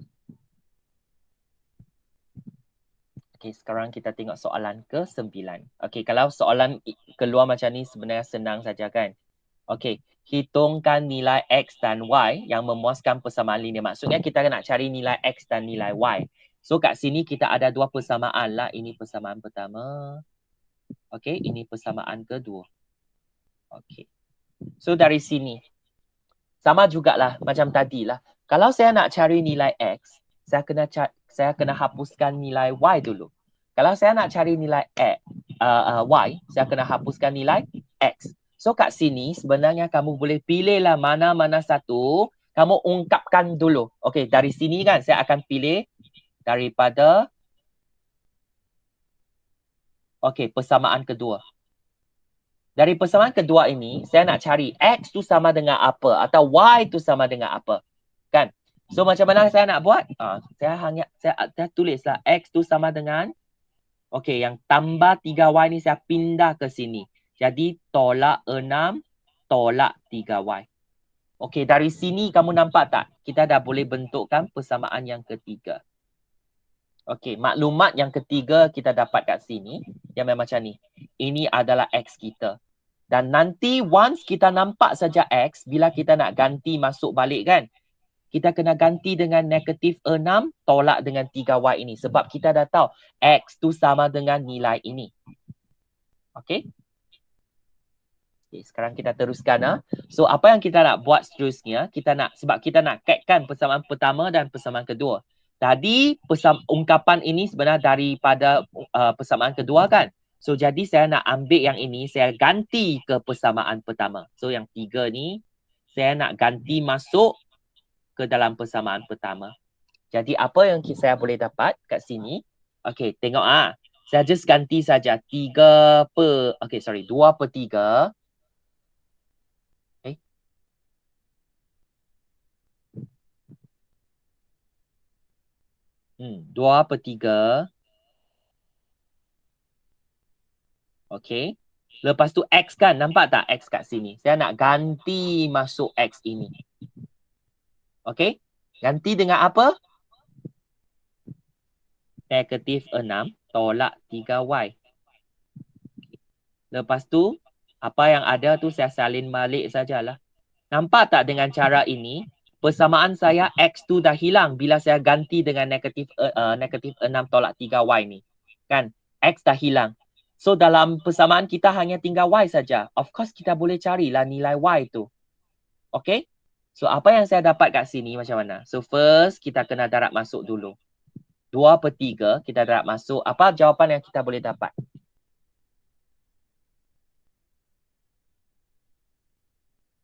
Okay, sekarang kita tengok soalan ke-9. Okay, kalau soalan keluar macam ni sebenarnya senang saja kan. Okay, hitungkan nilai X dan Y yang memuaskan persamaan linear. Maksudnya kita nak cari nilai X dan nilai Y. So kat sini kita ada dua persamaan lah. Ini persamaan pertama. Okay, ini persamaan kedua. Okay. So dari sini. Sama jugalah macam tadi lah. Kalau saya nak cari nilai X, saya kena hapuskan nilai Y dulu. Kalau saya nak cari nilai Y, saya kena hapuskan nilai X. So kat sini sebenarnya kamu boleh pilihlah mana-mana satu. Kamu ungkapkan dulu. Okey, dari sini kan saya akan pilih daripada persamaan kedua. Dari persamaan kedua ini, saya nak cari X tu sama dengan apa atau Y tu sama dengan apa. Kan? So macam mana saya nak buat? Saya tulislah X tu sama dengan yang tambah 3Y ni saya pindah ke sini. Jadi tolak 6 tolak 3Y. Okey, dari sini kamu nampak tak? Kita dah boleh bentukkan persamaan yang ketiga. Okey, maklumat yang ketiga kita dapat kat sini yang macam ni. Ini adalah X kita. Dan nanti once kita nampak saja X, bila kita nak ganti masuk balik kan, kita kena ganti dengan negatif 6 tolak dengan 3Y ini. Sebab kita dah tahu X tu sama dengan nilai ini. Okey? Okay, sekarang kita teruskan. So apa yang kita nak buat seterusnya, sebab kita nak kaitkan persamaan pertama dan persamaan kedua. Tadi ungkapan ini sebenarnya daripada persamaan kedua kan. So jadi saya nak ambil yang ini, saya ganti ke persamaan pertama. So yang 3 ni, saya nak ganti masuk ke dalam persamaan pertama. Jadi apa yang saya boleh dapat kat sini? Okey, tengok saya just ganti saja 2 per 3. Okay. 2 per 3. Okey. Lepas tu X kan, nampak tak X kat sini? Saya nak ganti masuk X ini. Okey. Ganti dengan apa? Negatif 6 tolak 3Y. Lepas tu, apa yang ada tu saya salin balik sajalah. Nampak tak dengan cara ini, persamaan saya X tu dah hilang bila saya ganti dengan negatif 6 tolak 3Y ni. Kan? X dah hilang. So dalam persamaan kita hanya tinggal Y saja. Of course kita boleh carilah nilai Y tu. Okay? So apa yang saya dapat kat sini macam mana? So first kita kena darab masuk dulu. 2 per 3 kita darab masuk. Apa jawapan yang kita boleh dapat?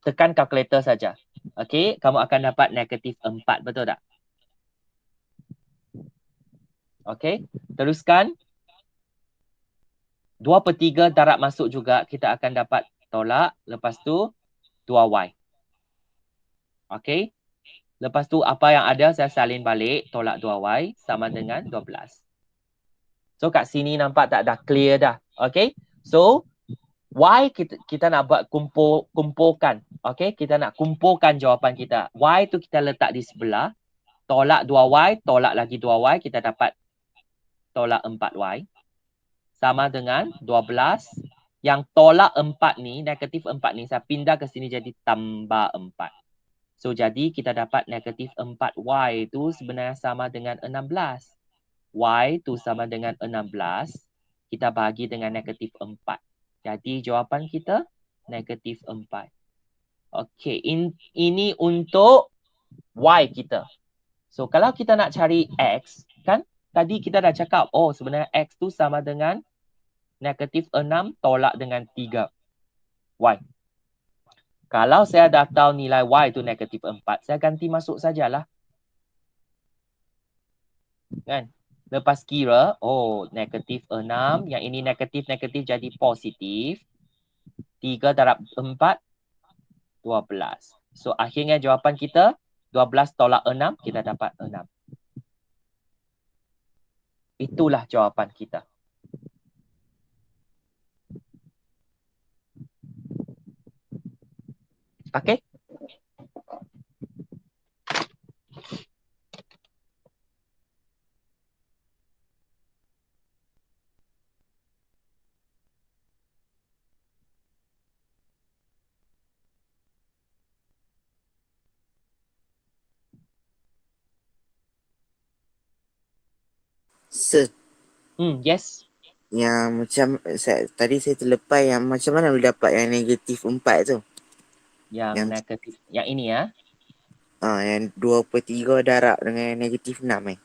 Tekan kalkulator saja. Okay? Kamu akan dapat negatif 4. Betul tak? Okay? Teruskan. 2 per 3 darab masuk juga, kita akan dapat tolak. Lepas tu, 2Y. Okay. Lepas tu, apa yang ada, saya salin balik. Tolak 2Y sama dengan 12. So, kat sini nampak tak dah clear dah. Okay. So, Y kita nak buat kumpulkan. Okay. Kita nak kumpulkan jawapan kita. Y tu kita letak di sebelah. Tolak 2Y, tolak lagi 2Y. Kita dapat tolak 4Y. Sama dengan 12. Yang tolak 4 ni, negatif 4 ni, saya pindah ke sini jadi tambah 4. So, jadi kita dapat negatif 4Y itu sebenarnya sama dengan 16. Y itu sama dengan 16. Kita bagi dengan negatif 4. Jadi, jawapan kita negatif 4. Okey, ini untuk Y kita. So, kalau kita nak cari X, kan? Tadi kita dah cakap, sebenarnya X tu sama dengan negatif 6 tolak dengan 3. Y. Kalau saya dah tahu nilai Y itu negatif 4, saya ganti masuk sajalah. Kan? Lepas kira, oh negatif 6. Yang ini negatif-negatif jadi positif. 3 darab 4, 12. So akhirnya jawapan kita 12 tolak 6, kita dapat 6. Itulah jawapan kita. Okay? Sir, Yes. yang macam tadi saya terlepas yang macam mana boleh dapat yang negatif 4 tu? Yang negatif. Yang ini ya. Yang 2/3 darab dengan negatif 6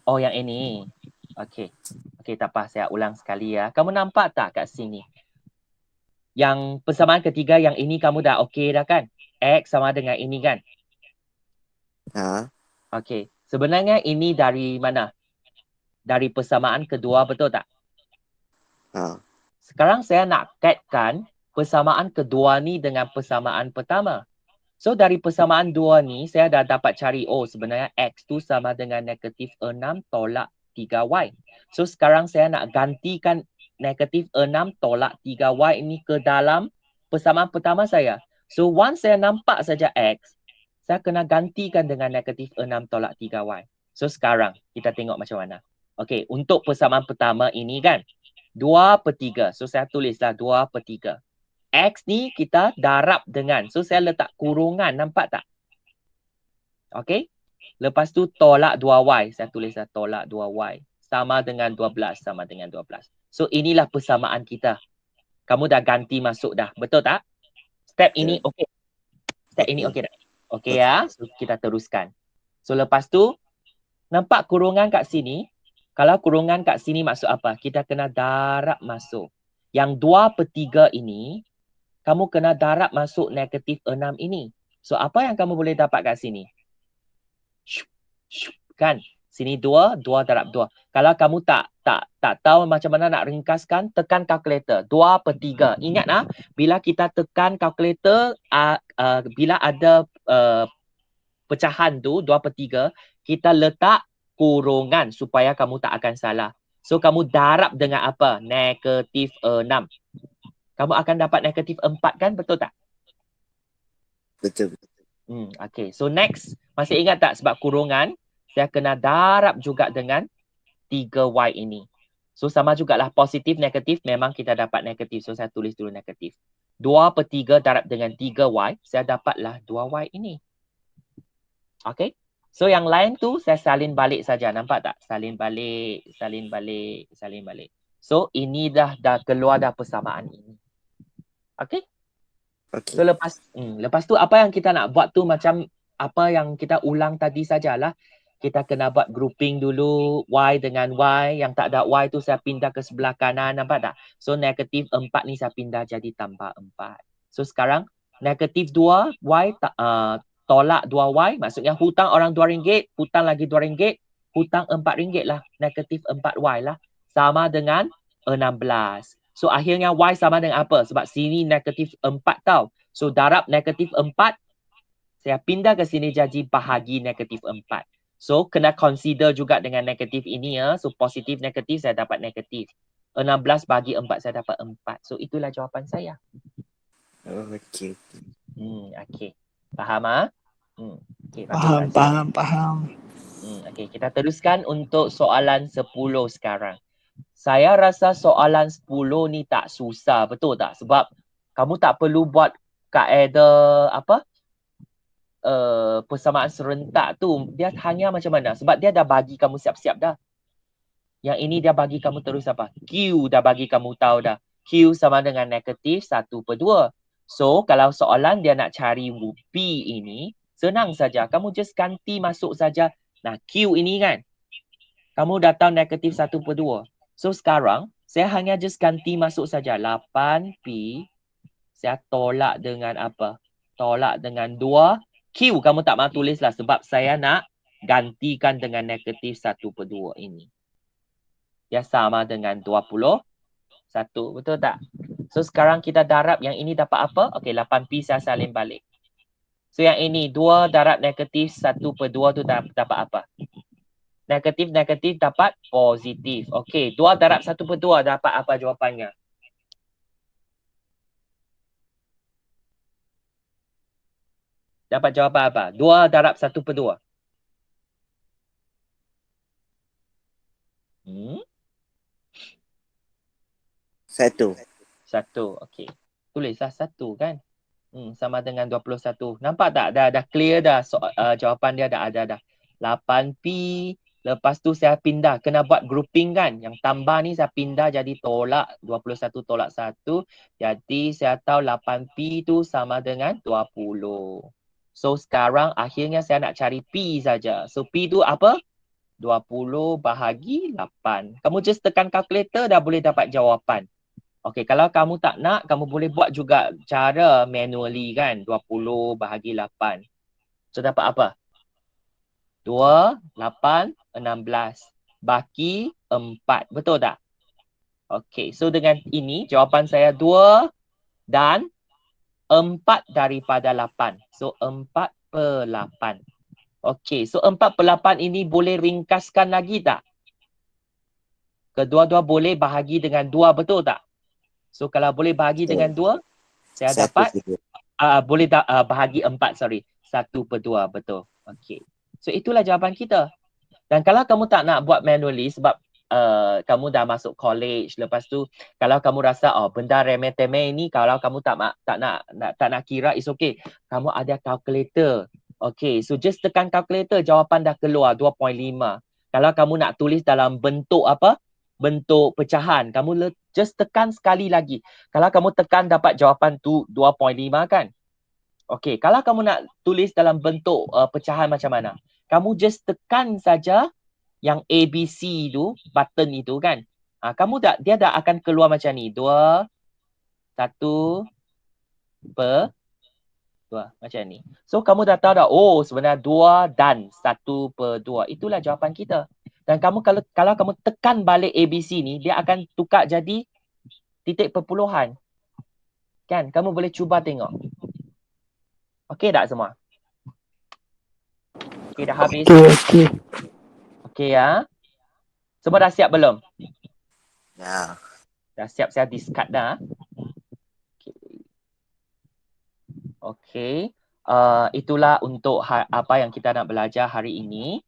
Oh, yang ini. Okey. Okey, tak apa. Saya ulang sekali ya. Kamu nampak tak kat sini? Yang persamaan ketiga yang ini kamu dah okey dah kan? X sama dengan ini kan? Okey. Sebenarnya ini dari mana? Dari persamaan kedua, betul tak? Sekarang saya nak kaitkan persamaan kedua ni dengan persamaan pertama. So dari persamaan dua ni saya dah dapat cari, oh sebenarnya X tu sama dengan negatif 6 tolak 3Y. So sekarang saya nak gantikan negatif 6 tolak 3Y ini ke dalam persamaan pertama saya. So once saya nampak saja X, saya kena gantikan dengan negatif 6 tolak 3Y. So sekarang kita tengok macam mana. Okey, untuk persamaan pertama ini kan 2/3. So saya tulislah 2/3. X ni kita darab dengan. So saya letak kurungan, nampak tak? Okey. Lepas tu tolak 2Y. Saya tulislah tolak 2Y. Sama dengan 12. Sama dengan 12. So inilah persamaan kita. Kamu dah ganti masuk dah. Betul tak? Step ini okey. Step ini okey tak? Okey ya. So kita teruskan. So lepas tu, nampak kurungan kat sini? Kalau kurungan kat sini maksud apa? Kita kena darab masuk. Yang 2/3 ini, kamu kena darab masuk negatif 6 ini. So apa yang kamu boleh dapat kat sini? Kan? Sini 2, 2 darab 2. Kalau kamu tak tahu macam mana nak ringkaskan, tekan kalkulator. 2/3. Ingat lah, bila kita tekan kalkulator, bila ada pecahan tu, 2/3, kita letak kurungan supaya kamu tak akan salah. So kamu darab dengan apa? Negatif 6. Kamu akan dapat negatif 4 kan? Betul tak? Betul. Okay. So next, masih ingat tak sebab kurungan, saya kena darab juga dengan 3Y ini. So sama jugalah positif, negatif, memang kita dapat negatif. So saya tulis dulu negatif. 2/3 darab dengan 3Y, saya dapatlah 2Y ini. Okay. So yang lain tu saya salin balik saja. Nampak tak? Salin balik, salin balik, salin balik. So ini dah keluar dah persamaan ini. Okay. So lepas tu apa yang kita nak buat tu macam apa yang kita ulang tadi sajalah. Kita kena buat grouping dulu Y dengan Y. Yang tak ada Y tu saya pindah ke sebelah kanan. Nampak tak? So negatif 4 ni saya pindah jadi tambah 4. So sekarang negatif 2 Y tolak 2Y. Maksudnya hutang orang RM2, hutang lagi RM2, hutang RM4 lah. Negatif 4Y lah. Sama dengan 16. So akhirnya Y sama dengan apa? Sebab sini negatif 4 tau. So darab negatif 4. Saya pindah ke sini jadi bahagi negatif 4. So kena consider juga dengan negatif ini ya. So positif negatif saya dapat negatif. 16 bagi 4 saya dapat 4. So itulah jawapan saya. Okey. Okey. Faham ah? Okay, Faham. Okey, kita teruskan untuk soalan 10 sekarang. Saya rasa soalan 10 ni tak susah, betul tak? Sebab kamu tak perlu buat kaedah persamaan serentak tu. Dia hanya macam mana? Sebab dia dah bagi kamu siap-siap dah. Yang ini dia bagi kamu terus apa? Q dah bagi kamu tahu dah. Q sama dengan negatif 1/2. So kalau soalan dia nak cari P ini, senang saja. Kamu just ganti masuk saja. Nah Q ini kan. Kamu dah tahu negatif 1/2. So sekarang saya hanya just ganti masuk saja. 8P. Saya tolak dengan apa? Tolak dengan 2. Q kamu tak mahu tulis lah sebab saya nak gantikan dengan negatif 1/2 ini. Dia sama dengan 21. Betul tak? So sekarang kita darab yang ini dapat apa? Okey, 8P saya salin balik. So yang ini 2 darab negatif 1/2 tu dapat apa? Negatif dapat positif. Okey, 2 darab 1/2 dapat apa jawapannya? Dapat jawapan apa? 2 darab 1/2. Hmm? 1. 1. Okey. Tulislah 1 kan? Sama dengan 21. Nampak tak? Dah clear dah. Jawapan dia dah ada dah. 8P. Lepas tu saya pindah. Kena buat grouping kan? Yang tambah ni saya pindah jadi tolak. 21 tolak 1. Jadi saya tahu 8P tu sama dengan 20. So sekarang akhirnya saya nak cari P saja. So P tu apa? 20 bahagi 8. Kamu just tekan kalkulator dah boleh dapat jawapan. Okey, kalau kamu tak nak, kamu boleh buat juga cara manually kan. 20 bahagi 8. So dapat apa? 2, 8, 16. Baki 4. Betul tak? Okey, so dengan ini jawapan saya 2 dan 4 daripada 8. So 4/8. Okey, so 4/8 ini boleh ringkaskan lagi tak? Kedua-dua boleh bahagi dengan 2, betul tak? So kalau boleh bahagi dengan 2, saya dapat boleh bahagi 4, sorry. 1/2, betul. Okey. So itulah jawapan kita. Dan kalau kamu tak nak buat manually sebab kamu dah masuk college, lepas tu kalau kamu rasa benda remeh-temeh ni kalau kamu tak nak kira, it's okay. Kamu ada calculator. Okay, so just tekan calculator, jawapan dah keluar 2.5. Kalau kamu nak tulis dalam bentuk apa? Bentuk pecahan, kamu just tekan sekali lagi. Kalau kamu tekan dapat jawapan tu 2.5 kan? Okay, kalau kamu nak tulis dalam bentuk pecahan macam mana? Kamu just tekan saja yang ABC tu, button itu kan. Dia dah akan keluar macam ni. 2, 1, 2 macam ni. So kamu dah tahu dah, sebenarnya 2 dan 1/2. Itulah jawapan kita. Dan kamu kalau kamu tekan balik ABC ni, dia akan tukar jadi titik perpuluhan. Kan? Kamu boleh cuba tengok. Okey tak semua? Okey dah habis? Okey. Okey ya. Semua dah siap belum? Ya. Dah siap, saya discard dah. Okey. Itulah untuk apa yang kita nak belajar hari ini.